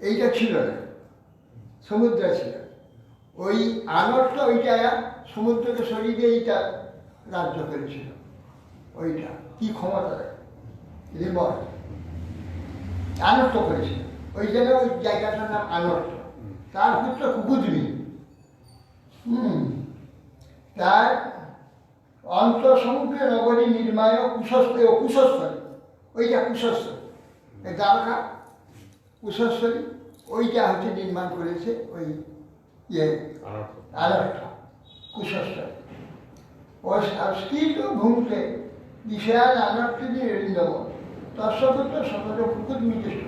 এইটা ছিল না, সমুদ্র ছিল। ওই আনর্ত ওইটা সমুদ্রকে সরিয়ে দিয়ে এইটা রাজ্য করেছিল। ওইটা কি ক্ষমতা রেবত আনর্ত করেছিল, ওই জন্য ওই জায়গাটার নাম আনর্ত। তার পুত্র কুকুদমি। তার অন্তঃসমুদ্রে নগরী নির্মায় কুশস্থলী, ওইটা কুশস্থলী, এই দ্বারকা কুশস্থলী, ওইটা হচ্ছে নির্মাণ করেছে ওই ইয়ে আনর্ত কুশস্থলী। অস্কিত ভূমিতে বিষয়ান আনর্তী ঋন্দম তস্যপুত্র শত কুকুদমি জ্যেষ্ঠ।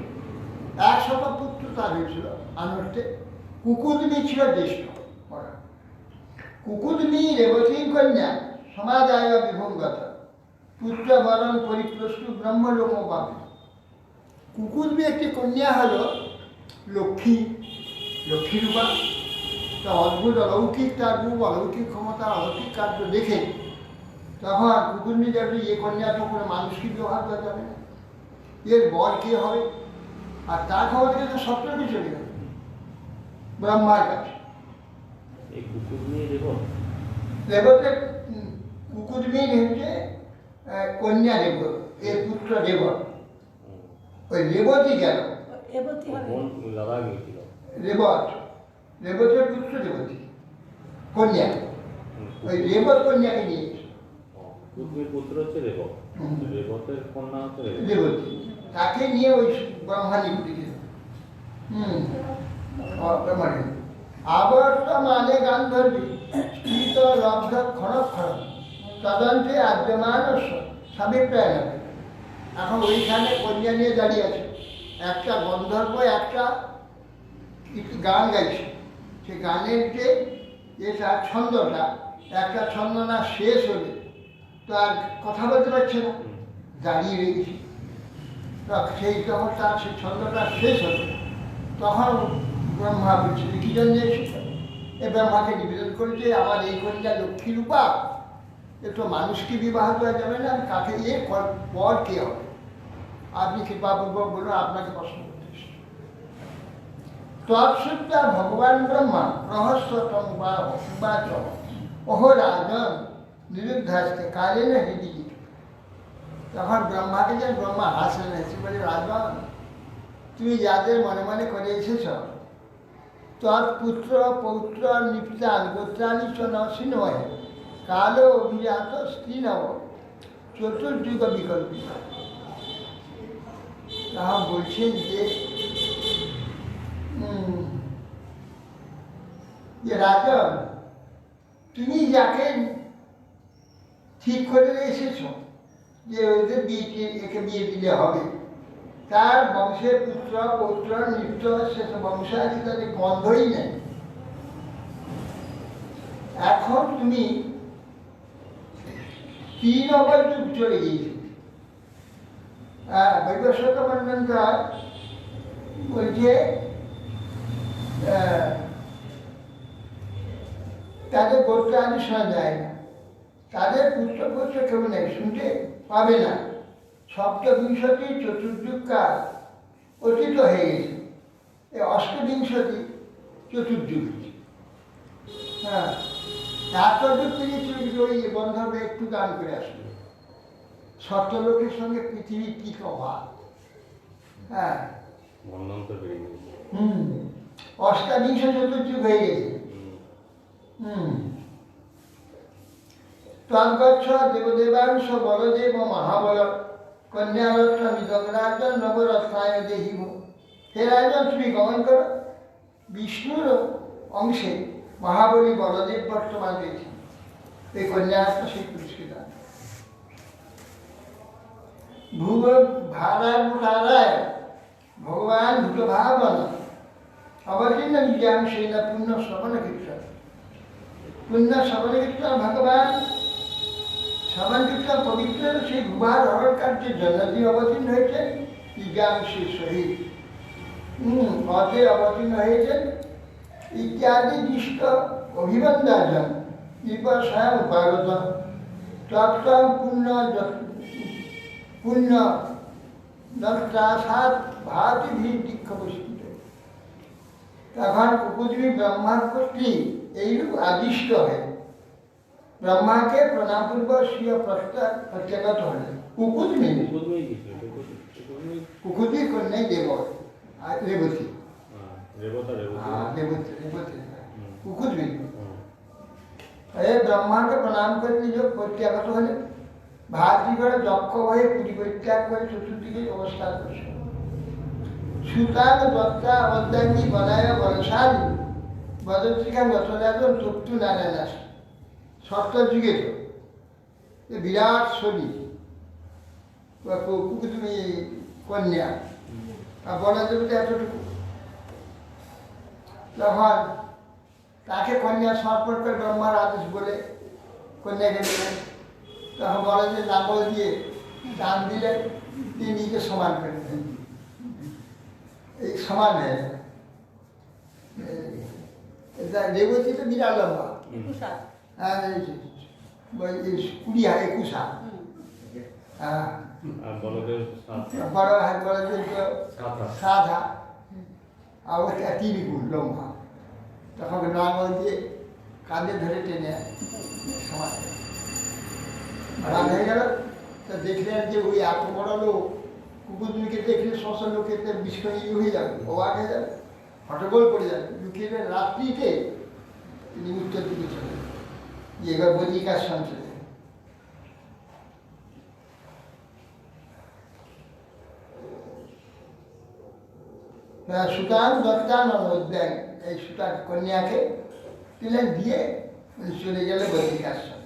100 পুত্র তার হয়েছিল আনর্তে, কুকুদমি ছিল জ্যেষ্ঠ। কুকুদমি রেবতী কন্যা সমাদায় বিভঙ্গত পুত্র বরং পরিপ্রষ্টু ব্রহ্মলোক পাবে। কুকুদমি একটি কন্যা হল লক্ষ্মীরূপা। তা অদ্ভুত অলৌকিক তার রূপ, অলৌকিক ক্ষমতা, অলৌকিক কার্য দেখে তখন কুকুদমি যাবে, এ কন্যা তো কোনো মানুষকে ব্যবহার করা যাবে না, এর বর কে হবে? আর তার খবর থেকে তো সপ্তমী চলে গেল ব্রহ্মার কাছে। রেবতের কুকুদমির হচ্ছে কন্যা রেবত, এর পুত্র রেবত। ওই রেবতই গেল, রেবতের পুত্র রেবতী কন্যা, ওই রেবত কন্যাকে নিয়ে পুত্র হচ্ছে রেবত, রেবতের কন্যা হচ্ছে রেবতী, তাকে নিয়ে ওই ব্রহ্মা নিপীড়িত। আবর্ত মানে গান্ধর্বী স্থিত লব্ধ ক্ষণ তদন্তে আদ্যমান সাবিপ্রায় লাগে। এখন ওইখানে কন্যা নিয়ে দাঁড়িয়ে আছে, একটা গন্ধর্ব একটা গান গাইছে। সে গানের যে তার ছন্দটা, একটা ছন্দ না শেষ হলে তো আর কথা বলতে পারছে না, দাঁড়িয়ে রেখেছে। সেই তখন তার সেই ছন্দটা শেষ হলো, তখন ব্রহ্মা বলছিল কি জন্য এসেছে? এ ব্রহ্মাকে নিবেদন করেছে, আমার এই কন্যা লক্ষ্মীরূপা, এ তো মানুষকে বিবাহ করা যাবে না, কাকে পর কে হবে? আপনি কৃপাপূর্বক বলুন, আপনাকে প্রশ্ন করতে এসেছি। তৎসত্ত্বা ভগবান ব্রহ্মা রহস্যতম বাচ ওহ রাজন নিরুদ্ধাস্তে কালেন হৃদি। তখন ব্রহ্মাকে যে ব্রহ্মা হাসলেন, হেসে বলে, রাজন তুমি যাদের মনে মনে করে এসেছ, তৎপুত্র পৌত্র নিপিতান গোত্রানি চ নয় কালো অভিজাত স্ত্রী নব চতুর্যুগ বিকল্পিত। তখন বলছেন যে রাজন, তুমি যাকে ঠিক করে এসেছ যে ওদের একে বিয়ে দিলে হবে, তার বংশের পুত্র পৌত্র নিত্য শেষ বংশাদি তাদের গন্ধই নেই। এখন তুমি 3 অবধ যুগ চলে গিয়েছে। বৈবস্বত মন্ডনকার বলছে তাদের গোত্র আদি শোনা যায় না, তাদের পুত্র পুত্র কেউ নেই, শুনতে পাবে না। সপ্তবিংশতি চতুর্যুগ কাল অতীত হয়ে গেছে, এই অষ্টবিংশতি চতুর্যুগ। হ্যাঁ, এতযুগ থেকে ওই গন্ধর্ব একটু গান করে আসলো, সত্যলোকের সঙ্গে পৃথিবীর কি অভাব। হ্যাঁ, অষ্টাবিংশ চতুর্যুগ হয়ে গেছে। তদ্গচ্ছ দেবদেবাংশ বলদেব মহাবল কন্যারত্ন মৃদগ্রাজন নবরত্নায় দেহিব। হে রাজন, তুমি গমন করো। বিষ্ণুর অংশে মহাবলী বলদেব বর্তমান রয়েছে। এই কন্যারত্ন সেই পুরস্কৃত। ভুব ভারায় ভগবান ভূত ভাবন অবতীর্ণ নিজাংশেন পুণ্য শ্রবণ কীর্তন। পুণ্য শ্রবণ কীর্তন ভগবান শ্রবণ কীর্তন পবিত্র সেই ভূভার হরণ কার্যের জন্য তিনি অবতীর্ণ হয়েছেন নিজাংশের সহিত। পথে অবতীর্ণ হয়েছেন ইত্যাদি দৃষ্ট অভিবন্দাজন বিপসায় উপাগত তত্ত্বং পুণ্য দত্তাসাত ভাতি ভিত্তিক্ষ বস্তুত। তখন কুকুজবি ব্রহ্মার প্রতি এইরূপ আদিষ্ট হয়। ব্রহ্মাকে প্রণামপূর্বক স্বীয় প্রত্যাগত হলেন। কুকুজবি কুকুজি কন্যাই দেব রেবতী কুকুজবি ব্রহ্মাকে প্রণাম করে নিজ প্রত্যাগত হলেন। ভাতৃগড়ে দক্ষ হয়ে পুরী পরিত্যাগ করে চতুর্দিকে অবস্থান করছে। সুতান দত্তা অবদাঙ্গী বনায় বনশালী বদত্রিকান যথরাজন তপ্তু নারায়ণ সপ্তযুগে তো বিরাট শরী তুমি কন্যা আর বনদেবতা এতটুকু। তখন তাকে কন্যা সমর্পণ করে ব্রহ্মার আদেশ বলে কন্যাকে দিলেন। তখন বলে যে লাঙ্গল দিয়ে দান দিলেন, তিনি নিজে সমান করে দিলেন। এই সমান হয়ে যায়। রেবতী তো বিরাট লম্বা, হ্যাঁ 21 হাত। হ্যাঁ বড় হাত বলদেব 7 হাত আর ওটা 3 গুণ লম্বা। তখন লাঙ্গল দিয়ে কাঁধে ধরে টেনে সমান হয়ে গেল। তা দেখলেন যে ওই এত বড় লোক কুকুরকে দেখলে শ্মশান লোকের বিস্ফোরণ হয়ে যাবে, অবাক হয়ে যাবে, হটগোল পড়ে যাবে। লুকিয়ে রাত্রিতে তিনি উত্তর দিকে চলে যে এবার বদিকার সঞ্চয়। সুতান দত্তান অধ্যায় এই সুতার কন্যাকে দিলেন, দিয়ে চলে গেলে বদিকার সঙ্গে।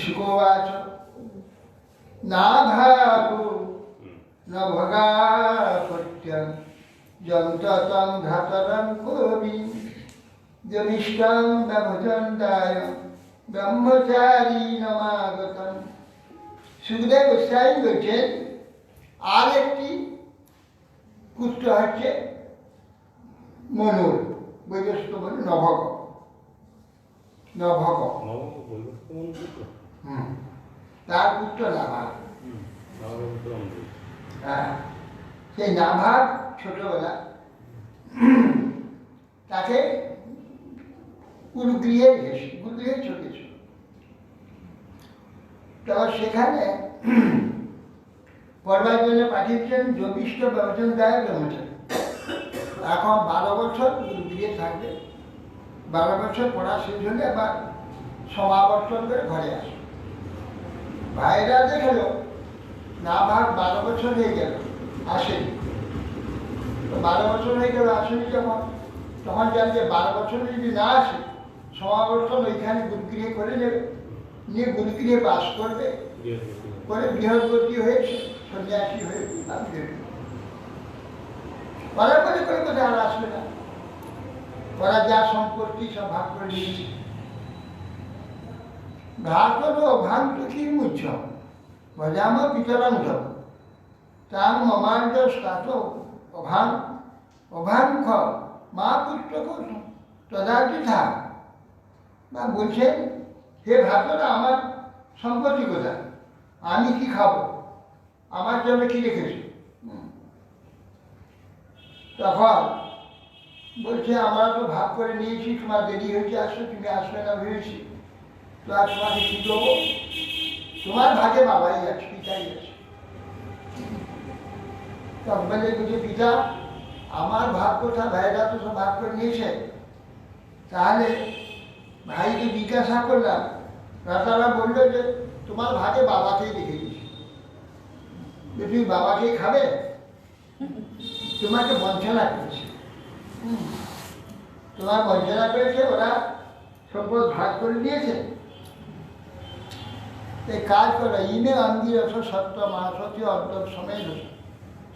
শুকোবাচ না ভাবু ন ভগাপত্যং যন্ততং ভ্রাতরং কবি জনিষ্ঠং ব্যভজন্তায় ব্রহ্মচারী নমাগতম। সুখদেব গোস্বামী বলছেন আর একটি পুত্র হচ্ছে মনুর, বৈবস্ত বলে নভক। তার পুত্র নাভাগ। হ্যাঁ, সেই নাভাগ ছোটবেলা তাকে গুরুগৃহে চলেছিল। তখন সেখানে পড়বার জন্য পাঠিয়েছেন যোগিষ্ঠ ব্যবচন দেয় ব্রহ্মচারী। এখন 12 বছর গুরুগৃহে থাকবে। 12 বছর পড়া শেষ হলে আবার সমাবর্তন করে ঘরে আসে। ভাইরা দেখলো নাভাগ 12 বছর হয়ে গেল আসেনি। তো 12 বছর হয়ে গেল আসেনি তখন জান যে 12 বছর যদি না আসে সমাবর্তন ওইখানে গুরুগৃহে করে নেবে, নিয়ে গুরুগৃহে বাস করবে, করে বৃহস্পতি হয়েছে সন্ন্যাসী হয়ে ওরা করে কোথায় আর আসবে না। ওরা যা সম্পত্তি সব ভাগ করে নিয়েছে। ভ্রাতর অভান্ত কি মুচ্ছ ভজাম পিতরাঙ্গ তাং মমাঞ্জ স্থাত অভাঙ্খ মা পুত্র তদাটি থাক। বা বলছেন হে ভ্রাতরা, আমার সম্পত্তি কোথায়, আমি কি খাবো, আমার জন্য কি রেখেছি? তখন বলছে আমরা তো ভাগ করে নিয়েছি, তোমার দেরি হয়েছে আসো, তুমি আসবে না ভেবেছি, তো আর তোমাকে কি দেবো? তোমার ভাগে বাবাই আছে, পিতাই আছে। তখন বলছে পিতা আমার ভাগ কোথা, ভাইরা তো সব ভাগ করে নিয়েছে। তাহলে ভাইকে জিজ্ঞাসা করলাম, রাতারা বললো যে তোমার ভাগে বাবাকেই রেখে দিয়েছি, যে তুমি বাবাকেই খাবে, তোমাকে বঞ্চনা করেছে। তোমার বঞ্চনা করেছে, ওরা সম্পদ ভাগ করে দিয়েছে। এই কাজ করে ইমে অঙ্গিরস সত্য মহাসতী অন্তর সমেত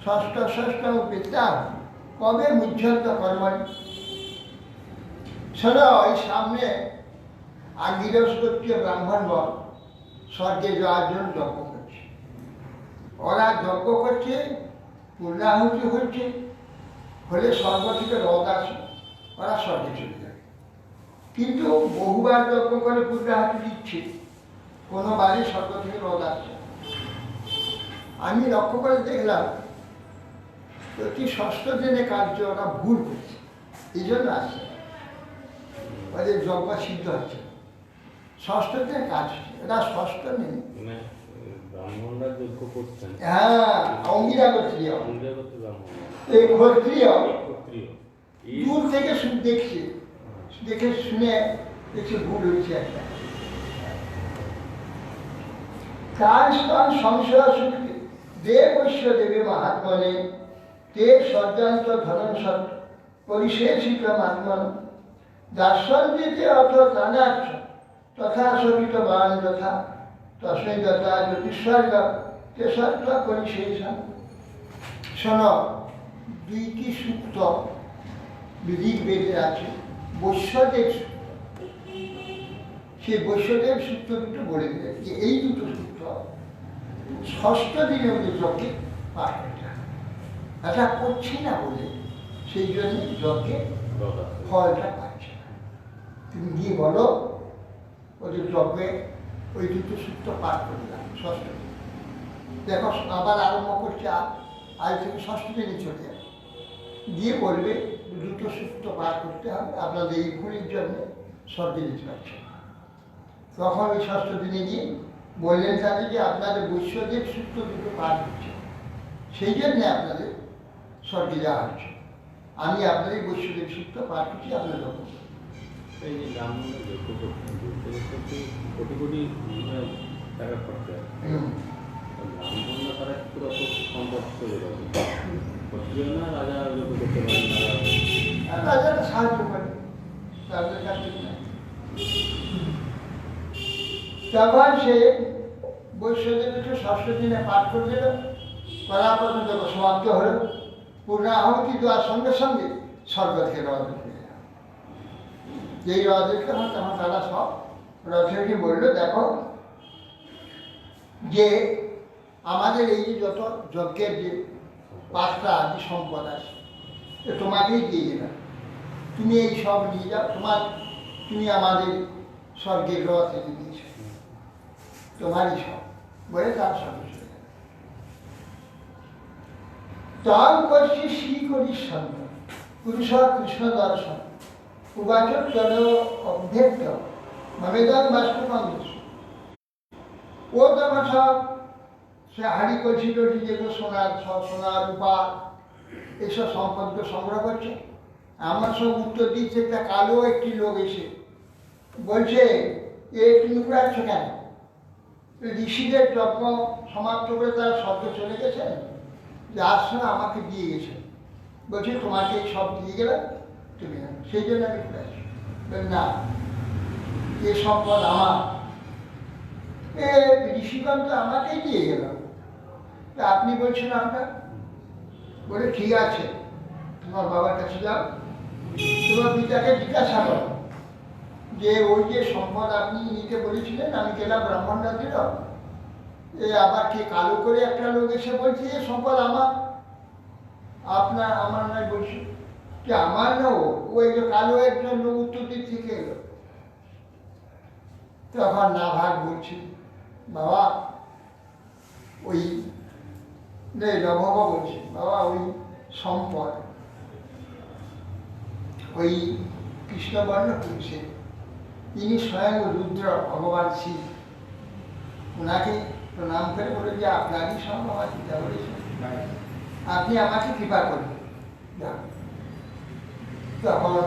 ষষ্ঠ ষষ্ঠ পিতা কবে মুহ্যন্ত কর্মণ। শোনো, ওই সামনে আঙ্গিরস গোত্রীয় ব্রাহ্মণগণ স্বর্গে যাওয়ার জন্য যজ্ঞ করছে। ওরা যজ্ঞ করছে, পূর্ণাহুতি হচ্ছে, হলে স্বর্গ থেকে রথ আসে, ওরা স্বর্গে চলে যায়। কিন্তু বহুবার যজ্ঞ করে পূর্ণাহুতি দিচ্ছে, কোনো বাড়ি স্বর্গ থেকে রথ আসছে। আমি লক্ষ্য করে দেখলাম প্রতি ষষ্ঠ দিনে কার্য ওরা ভুল করছে, এই জন্য আসছে, ওদের যজ্ঞ সিদ্ধ হচ্ছে। ষষ্ঠ দিনে কাজ হচ্ছে, এটা ষষ্ঠ দিনে। মানে ব্রাহ্মণরা যজ্ঞ করছেন। হ্যাঁ, অঙ্গিরা ক্ষত্রিয়, অঙ্গিরা করতে ব্রাহ্মণরা। এই ক্ষত্রিয় ক্ষত্রিয়। দূর থেকে দেখছে, দেখে শুনে দেখছে ভুল হচ্ছে একটা। তার স্তন সংশয় শক্তি দেব ঐশ্ব দেবে মহাত্মনে তে সজ্জান্ত ধরন সত্য পরিশেষিত মাত্মন দার্শন্যতে অথ নানার্থ তথা সবিত বান যথা তস্মৈ যথা জ্যোতিস্বর্গ তেসর্গ পরিশেষণ। শোনো, দুইটি সূক্ত ঋগ্বেদে আছে, বৈশ্যদেব সূক্ত। সেই বৈশ্যদেব সূত্র দুটো বলে দিলে যে এই দুটো সূত্র ষষ্ঠ দিনে ওদের যজ্ঞে পাঠ করতে হবে। এটা করছি না বলে সেই জন্য যজ্ঞে ফলটা পাচ্ছে না। তুমি গিয়ে বলো ওদের যজ্ঞে ওই দুটো সূত্র পাঠ করলাম ষষ্ঠ দিন। দেখো আবার আরম্ভ করছে, আজ থেকে ষষ্ঠ দিনে চলে যাবে। গিয়ে বলবে দুটো সূত্র পাঠ করতে হবে, আপনাদের এই ভুলের জন্য স্বর্গে যেতে পারছে না। তখন ওই ষষ্ঠ দিনে গিয়ে বললেন তাদের যে আপনাদের বৈশ্যদেব সূত্র দুটো পাঠ হচ্ছে, সেই জন্যে আপনাদের স্বর্গে যাওয়া হচ্ছে। আমি আপনাদের বৈশ্যদেব সূত্র পাঠ করছি, আপনাদের যখন এই যে ব্রাহ্মণরা যজ্ঞ করছেন, কোটি কোটি টাকা খরচা। ব্রাহ্মণরা তারা পুরো সম্পদ চলে যাবে। ক্ষত্রিয় না রাজা যজ্ঞ করতে পারেন, রাজারা সাহায্য করে তাদের কাছে। তখন সে বৈশ্যদেবকে ষষ্ঠ দিনে পাঠ করে দিল, করার পর যখন সমাপ্ত হল, পূর্ণ আহুতি দেওয়ার সঙ্গে সঙ্গে স্বর্গ থেকে রথ উঠে গেল। যেই রথ উঠে তখন তারা সব রথকে বললো, দেখো যে আমাদের এই যে যত যজ্ঞের যে পাঁচটা আদি সম্পদ আছে তোমাকেই দিয়ে গেলাম, তুমি এই সব নিয়ে যাও, তুমি আমাদের স্বর্গের রথ এনে দিয়েছ, তোমারই সব বলে তার সঙ্গে চলে গেল। তাম করছি শ্রী করিস সন্ত পুরুষ কৃষ্ণ দর্শন উবাচক চল অভ্যেক্ত মমেদন বাষ্পকংস। ও তখন সব সে হাড়ি করছিল, যেগুলো সোনা রূপা এইসব সম্পদ সংগ্রহ করছে। আমার সব উত্তর দিচ্ছে একটা কালো একটি লোক এসে বলছে, এ তুমি কুড়াচ্ছ কেন? ঋষিদের যজ্ঞ সমাপ্ত করে তারা স্বর্গে চলে গেছেন, যার সঙ্গে আমাকে দিয়ে গেছে, বলছে তোমাকে সব দিয়ে গেলাম, তুমি না, সেই জন্য আমি কুড়াচ্ছি। না, এ সম্পদ আমার, এ ঋষিগণ তো আমাকেই দিয়ে গেল, আপনি বলছেন আপনার। বলে ঠিক আছে, তোমার বাবার কাছে যাও, তোমার পিতাকে জিজ্ঞাসা করো যে ওই যে সম্পদ আপনি নিতে বলেছিলেন, আমি গেলাম ব্রাহ্মণরা দিল, এ আবার কে কালো করে একটা লোক এসে বলছে এ সম্পদ আমার, আমার নয় বলছি যে আমার না, ওই যে কালো একজন লোক উত্তর দিক থেকে এলো। তখন না ভাগ বলছি, বাবা ওই বাবা বলছে, বাবা ওই সম্পদ ওই কৃষ্ণবর্ণ পুরুষের, তিনি স্বয়ং রুদ্র ভগবান শিব, ওনাকে প্রণাম করে বলে যে আপনারই সব আমার পিতা বলেছেন, আপনি আমাকে কৃপা করবেন, তখন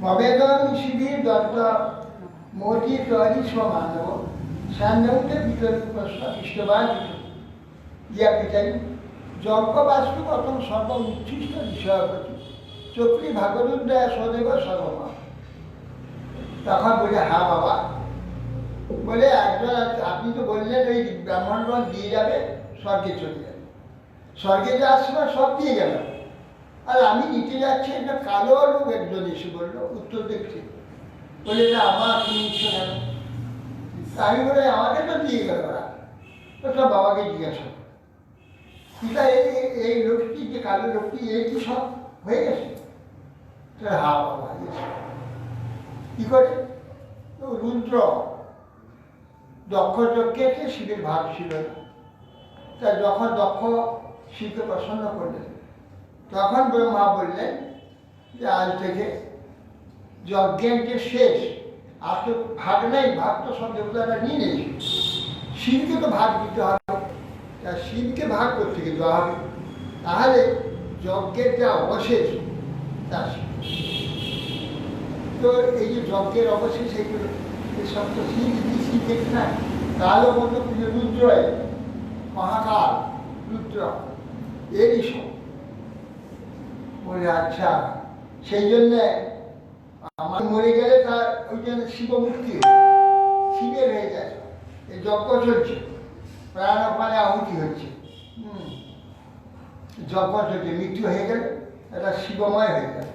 মবেদন শিবির দত্ত মোদী তরি সমানব সান্নতে বিতর্ক প্রশ্ন ইষ্টবাদ ইয়া পিতাই যজ্ঞ বাস্তু প্রথম সর্ব উচ্ছিষ্ট বিষয়পতি চক্রী ভাগরুদ্দয় সদেব সর্বমা। তখন বলে হ্যাঁ বাবা, বলে একজন আপনি তো বললেন ওই ব্রাহ্মণগণ দিয়ে যাবে, স্বর্গে চলে যাবে, স্বর্গে যাওয়ার সময় সব দিয়ে গেল, আর আমি নিতে যাচ্ছি একটা কালো লোক একজন এসে বললো উত্তর দেখছি, বলে না আমার তুমি ইচ্ছে কেন? আমি বলে আমাকে তো দিয়ে গেল ওরা, তো সব বাবাকে জিজ্ঞাসা করো পিতা এই লোকটি যে কালো লোকটি এই কি সব হয়ে গেছে? হ্যাঁ বাবা, কি করে? রুদ্র দক্ষ যজ্ঞে শিবের ভাগ ছিল না, তা যখন দক্ষ শিবকে প্রসন্ন করলেন তখন ব্রহ্মা বললেন যে আজ থেকে যজ্ঞের যে শেষ, আর তো ভাগ নেই, ভাগ তো সব দেবতারা নিয়ে নিয়েছে, শিবকে তো ভাগ দিতে হবে, তা শিবকে ভাগ করতে গিয়ে দেওয়া হবে, তাহলে যজ্ঞের যা অবশেষ তা তো এই যে যজ্ঞের অবশেষ এইগুলো এই সব তো শিব দেখে না, কালো বন্ধ পুজো রুদ্রয় মহাকাল রুদ্র এরই সব বলে আচ্ছা, সেই জন্যে আমার মরে গেলে তার ওই জন্য শিবমূর্তি শিবের হয়ে যায়, এই যজ্ঞ চলছে, প্রাণ ওখানে আহুতি হচ্ছে, যজ্ঞ চলছে, মৃত্যু হয়ে গেলে এটা শিবময় হয়ে যায়,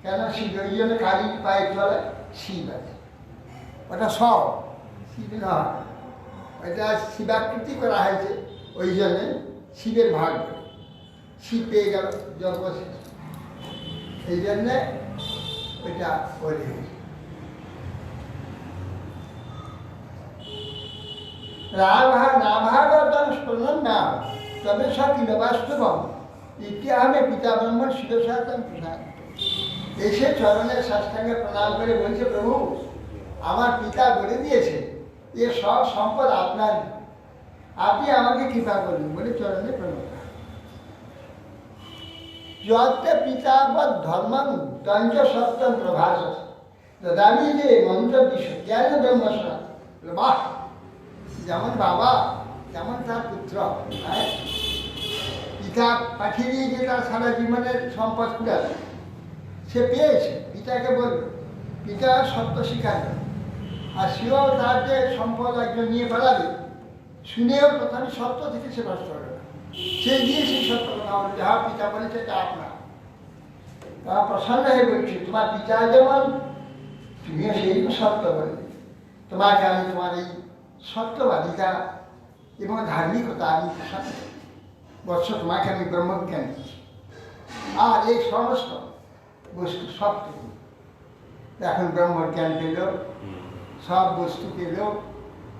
কেন শিব ওই জন্য কালী পায়ে চলে শিব আছে, ওটা সব শিব নয়, ওইটা শিবাকৃতি করা হয়েছে, ওই জন্যে শিবের ভাগ শিব পেয়ে গেল যজ্ঞ শেষ, এই জন্যে ওইটা করে হয়েছে। নাভাগতন স্মরণ না তবে সকিল বাস্তবম ইতিহামে পিতা ব্রহ্মণ শিরসাতম প্রসাদ। এসে চরণের সাষ্টাঙ্গে প্রণাম করে বলছে, প্রভু আমার পিতা বলে দিয়েছে এ সব সম্পদ আপনার, আপনি আমাকে কৃপা করলেন বলে চরণে প্রণাম। যত্তে পিতাবৎ ধর্মং তঞ্চ সত্যম প্রভাস দাবি যে মন্ত্র বিষয় জ্ঞান ব্রহ্মস্ব। বাহ, যেমন বাবা যেমন তার পুত্র, পিতা পাঠিয়ে দিয়েছে তার সারা জীবনের সম্পদ কুড়াবে, সে পেয়েছে, পিতাকে বলল, পিতা সত্য স্বীকার করে, আর সেও তার যে সম্পদ একজন নিয়ে পালাবে শুনেও প্রথমে সত্য থেকে সে নষ্ট হবে না, সে গিয়ে সেই সত্য কথা বলে, যাহা পিতা বলেছে তা আপনার। তারা প্রসন্ন হয়ে বলছে, তোমার পিতা যেমন তুমিও সেই সত্য বলবে, তোমাকে আমি তোমার এই সত্যবাদিতা এবং ধার্মিকতা আমি বৎস তোমাকে আমি ব্রহ্মজ্ঞান দিচ্ছি, আর এই সমস্ত বস্তু সব তুমি এখন ব্রহ্মজ্ঞান পেল, সব বস্তু পেল,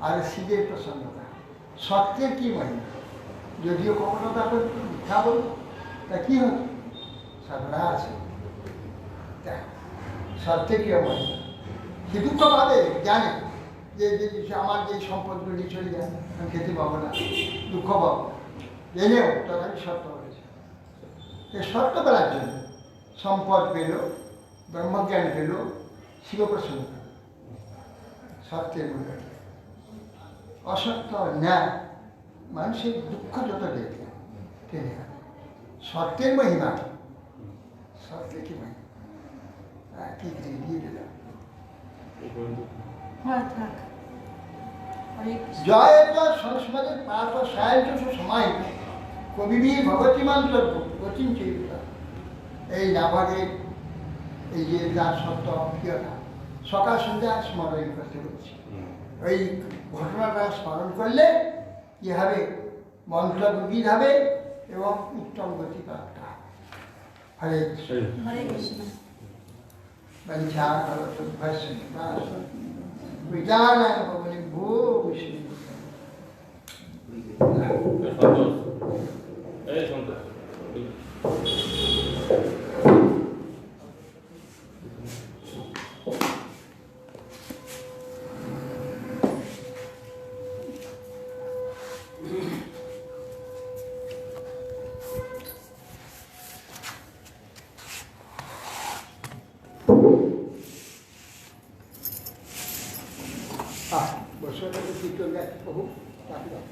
আর শিবের প্রসন্নতা, সত্যের কি মহিমা, যদিও কখনো তাকে মিথ্যা বল তা কি হতো, সর্বদা আছে, সত্যের কি মহিমা, সে দুঃখ পাবে, জানে যে আমার যে সম্পদগুলি চলে যায় আমি খেতে পাবো না, দুঃখ পাবো, জেনেও তথাপি সত্য বলেছে। সত্য বলার জন্য সম্পদ পেল, ব্রহ্মজ্ঞান পেল, শিবপ্রসন্ন পেল, সত্যের মূল্য। অসত্য ন্যায় মানুষের দুঃখ যত দেখে টেনে আনে, সত্যের মহিমা, সত্যের কি মহিমা, কি দিয়ে দিলাম। জয় সংস্কৃতির পাঠ সাহায্য সময় কবিবীর ভগবতী মন্ত্র কঠিন চিন্তা, এই নাভাগের এই যে তার সত্য প্রিয়তা সকাল সন্ধ্যা স্মরণ করতে বলছি, ওই ঘটনাটা স্মরণ করলে কি হবে, মন্ত্র গভীর হবে এবং উত্তম গতি প্রাপ্ত হবে। হরে কৃষ্ণ হরে কৃষ্ণ। বিজানায় ভবনে ভূ বিষ্ণু। এই সন্তোষ চলে আসছে প্রভু তাকে দাও।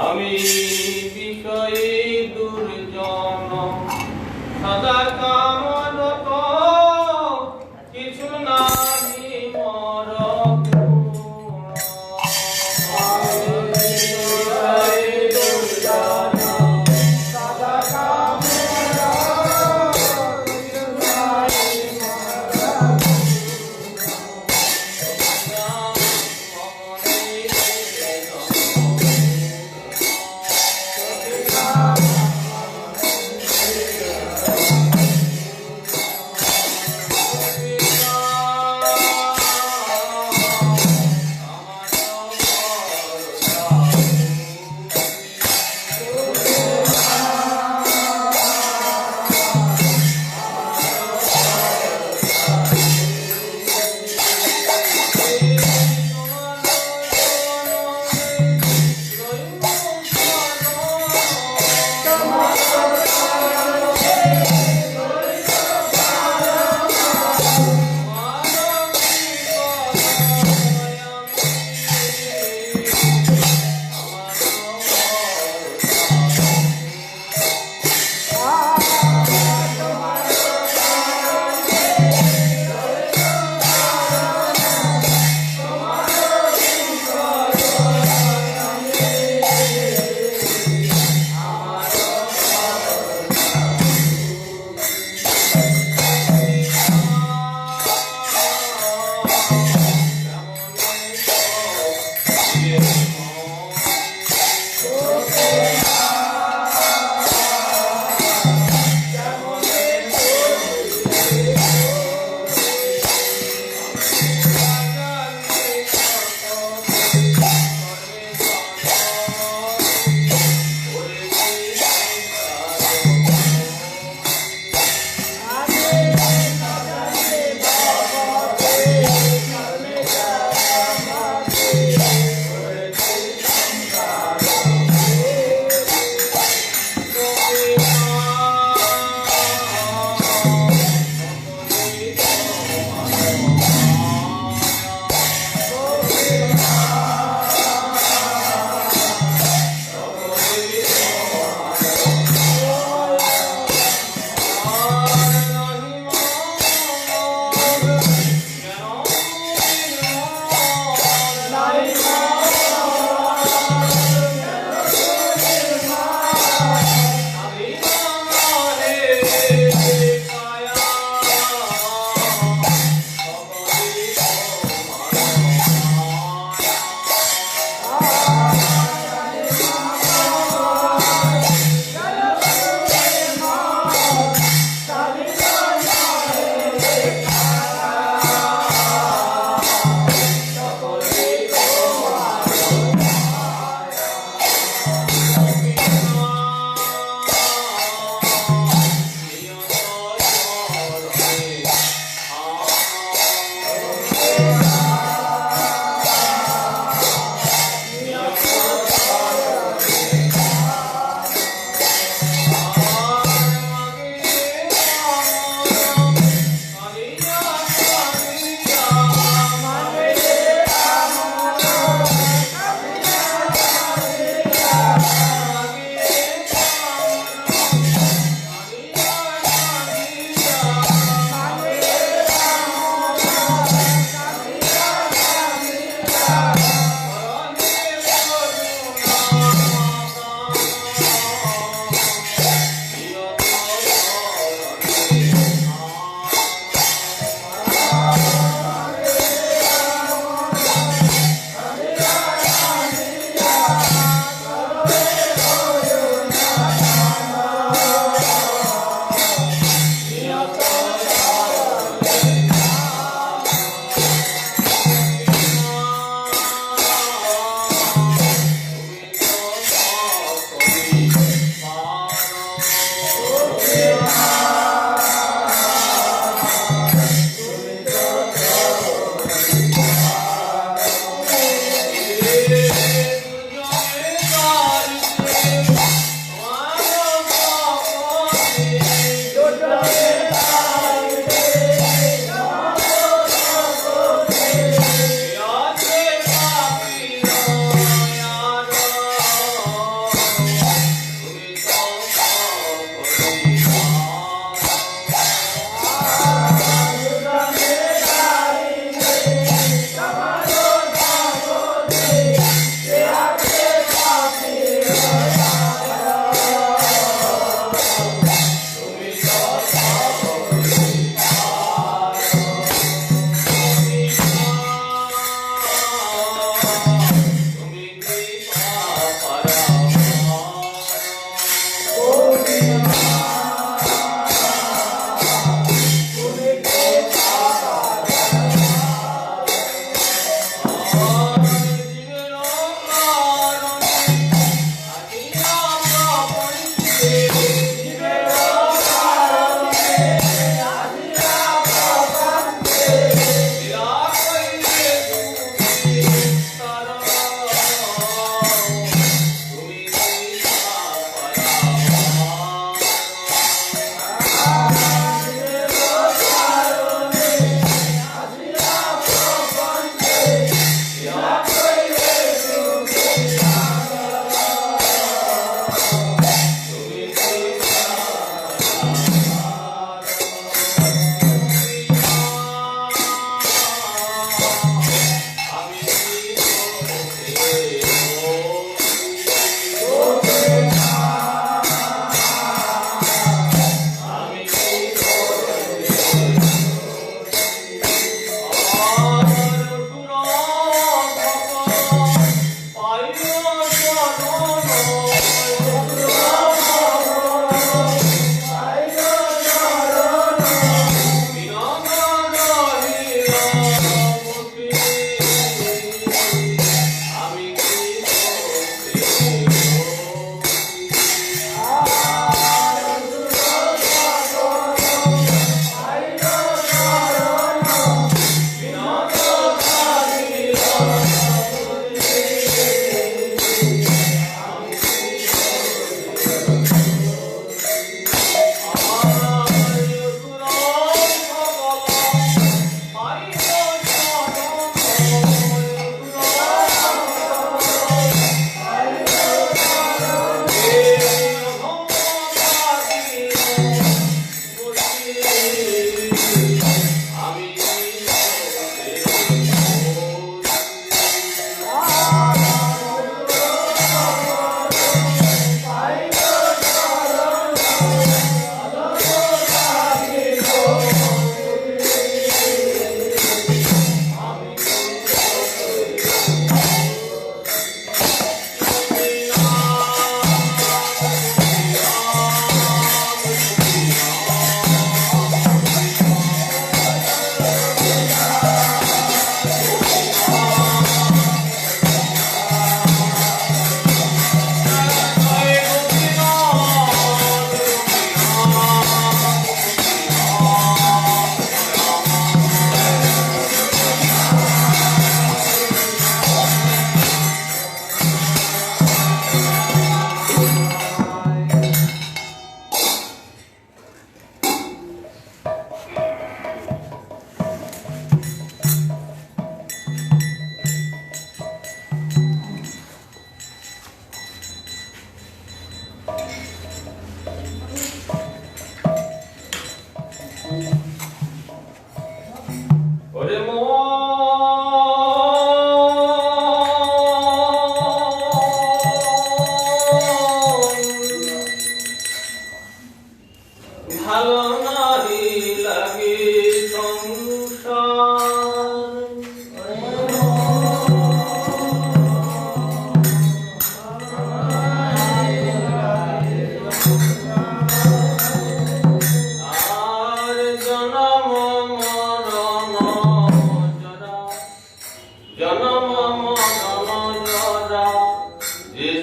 আমি বিষয়ে দুর্জন সদা কামরত কিছু নাহি মর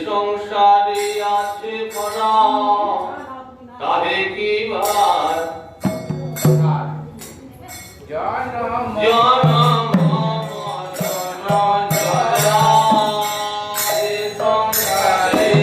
সংসারে আছে ভরা তাহে কি ভার জনম জনম এ সংসারে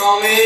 Come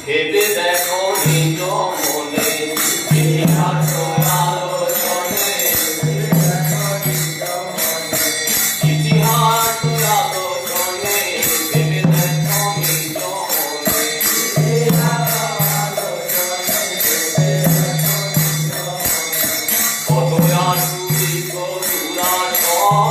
ভেবে দেখো নিজ মনে ইতিহাস আলোচনে ইতিহাস আলোচনে ভেবে দেখো নিজ মনে কত আধুনিক দুরাশয়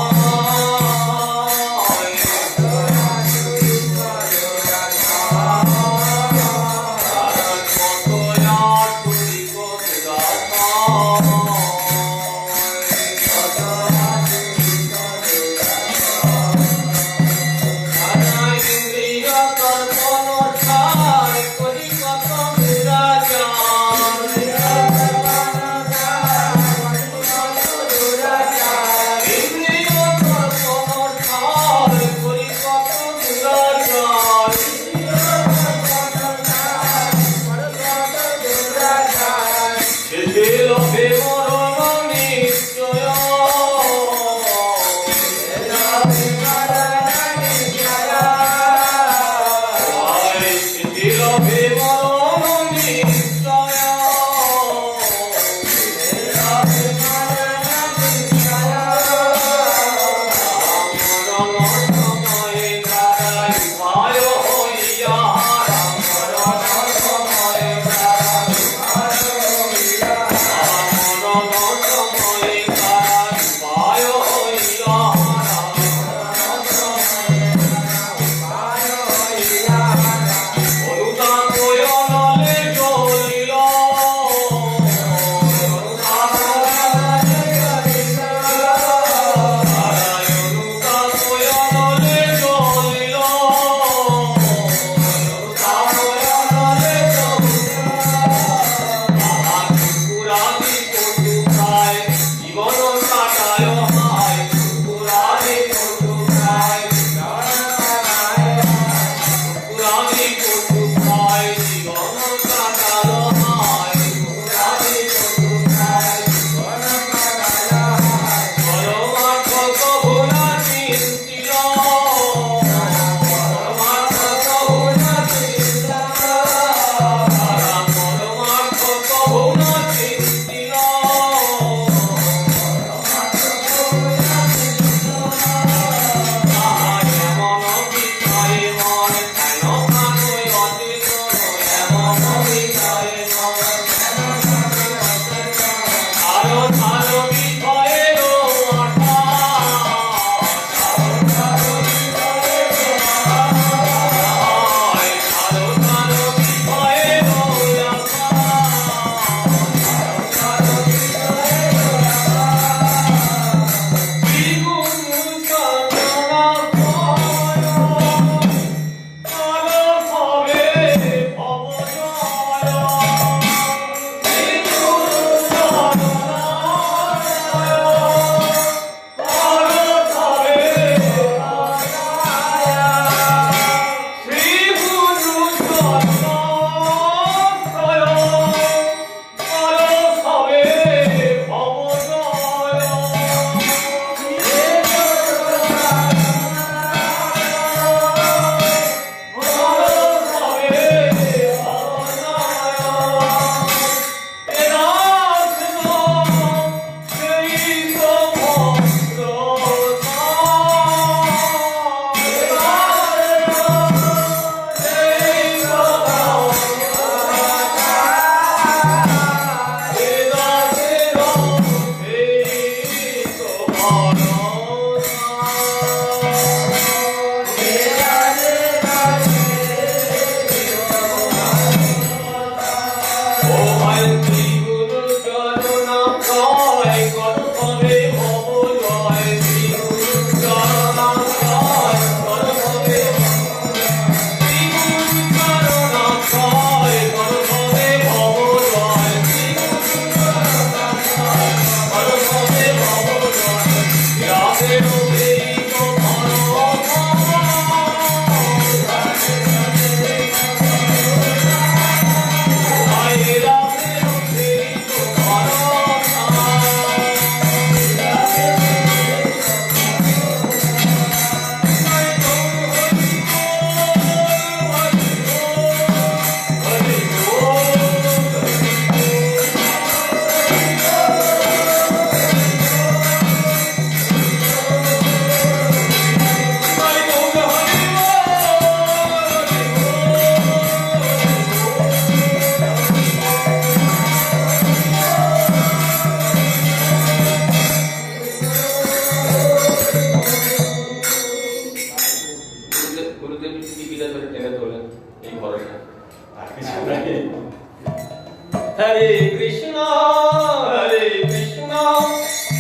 Hare Krishna,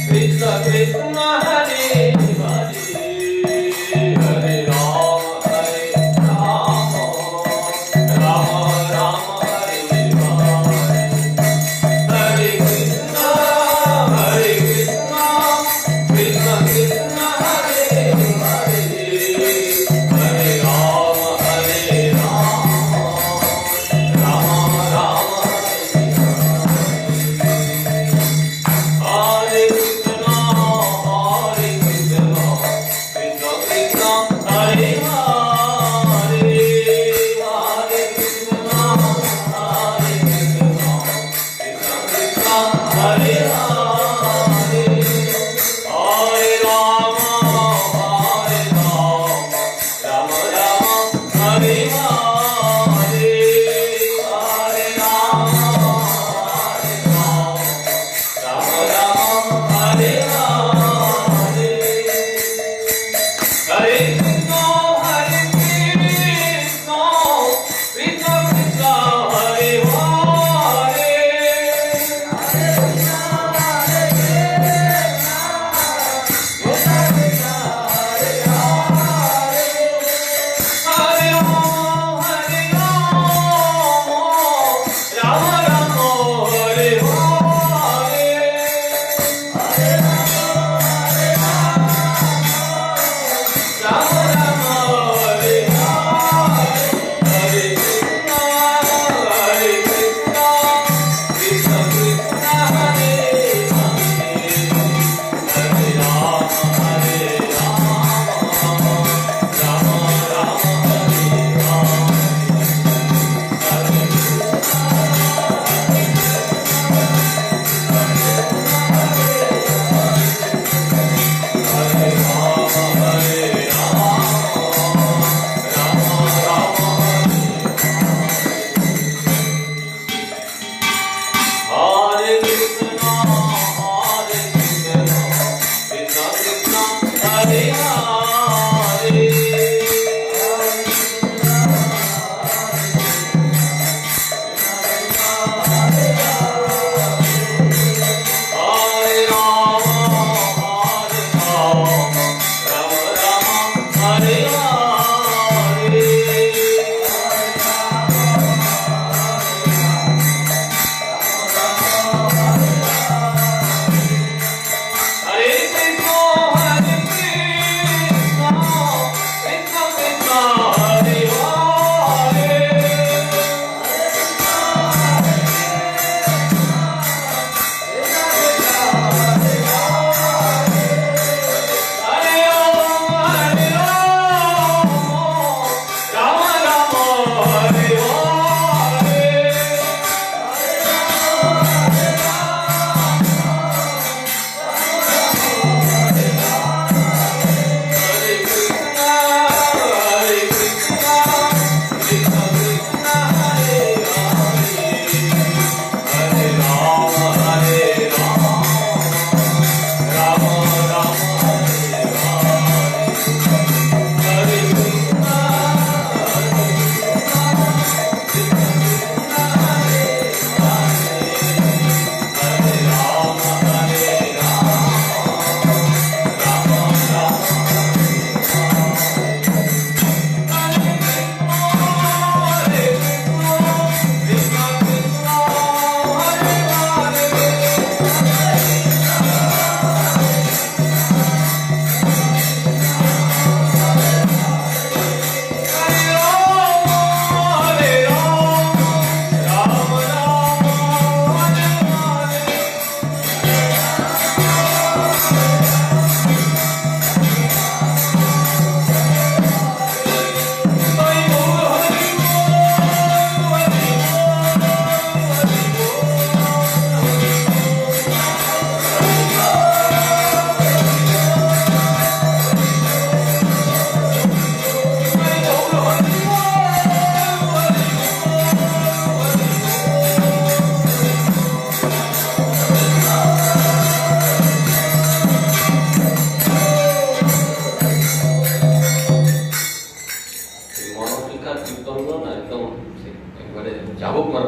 Krishna Krishna, Hare Hare, Hare Rama, Rama Rama, Hare Hare. Hare Krishna, Krishna Krishna, Hare Hare, Hare Rama, Rama Rama, Hare Krishna, Krishna Krishna, Hare Hare, Hare Krishna, Krishna Krishna, Hare Hare, Hare Rama, Rama Rama, Hare Hare, Hare Rama, Rama Rama, Hare Hare. Hare Krishna, Krishna Krishna, Hare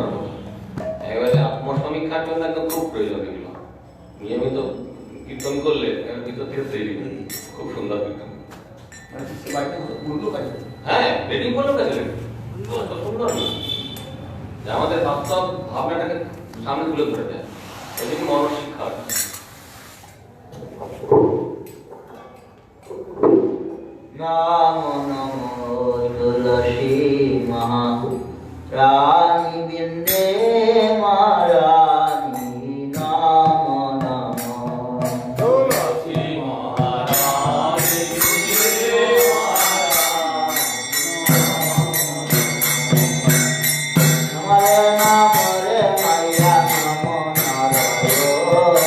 হলো। এবারে আত্মসমীক্ষার জন্য একদম খুব প্রয়োজন এগুলো। নিয়মিত কীর্তন করলে ভিতর থেকে তৈরি হয়। খুব সুন্দর কীর্তন। হ্যাঁ, রেডিং করলেও কাছে কত সুন্দর না? যে আমাদের বাস্তব ভাবনাটাকে সামনে তুলে ধরে দেয়। এই জন্য মনশিক্ষা। নাম নমো তুলসী মহা রানী বিন্দে মারানি নাম নমো তুলসী মহারানী বিন্দে হরে নাম রে মাইয়া নমো Narayan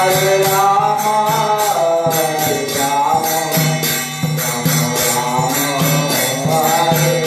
Hare Rama, Hare Rama, Rama Rama, Hare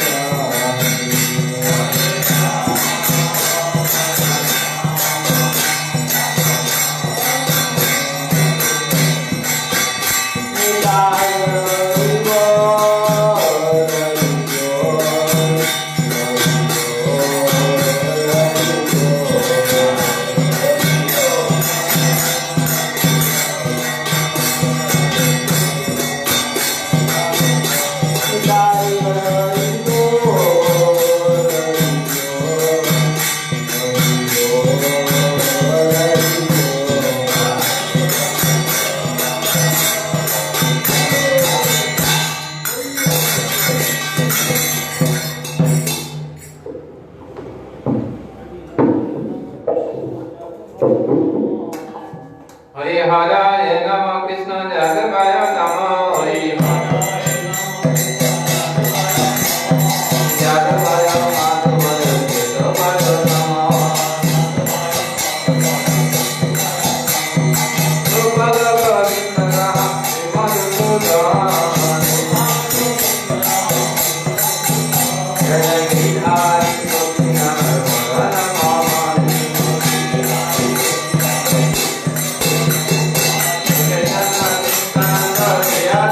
Hare Hare Rama Krishna Jagavaya Nama Hare Jagavaya Madhavaya Kedavaya Namah Rupada Govinda Madhusudan Jaya Gidhari Gopina Varana Mama Jaya Krishna Jaya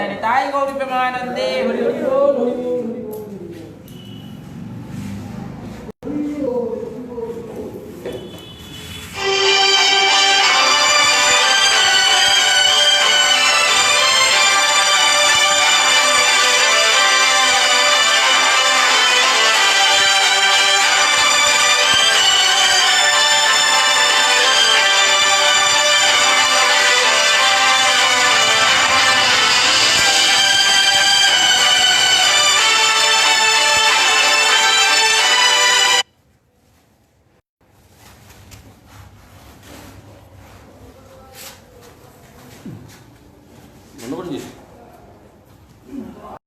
Nitai Gauri Premanande, Hari Hari Bol, Hari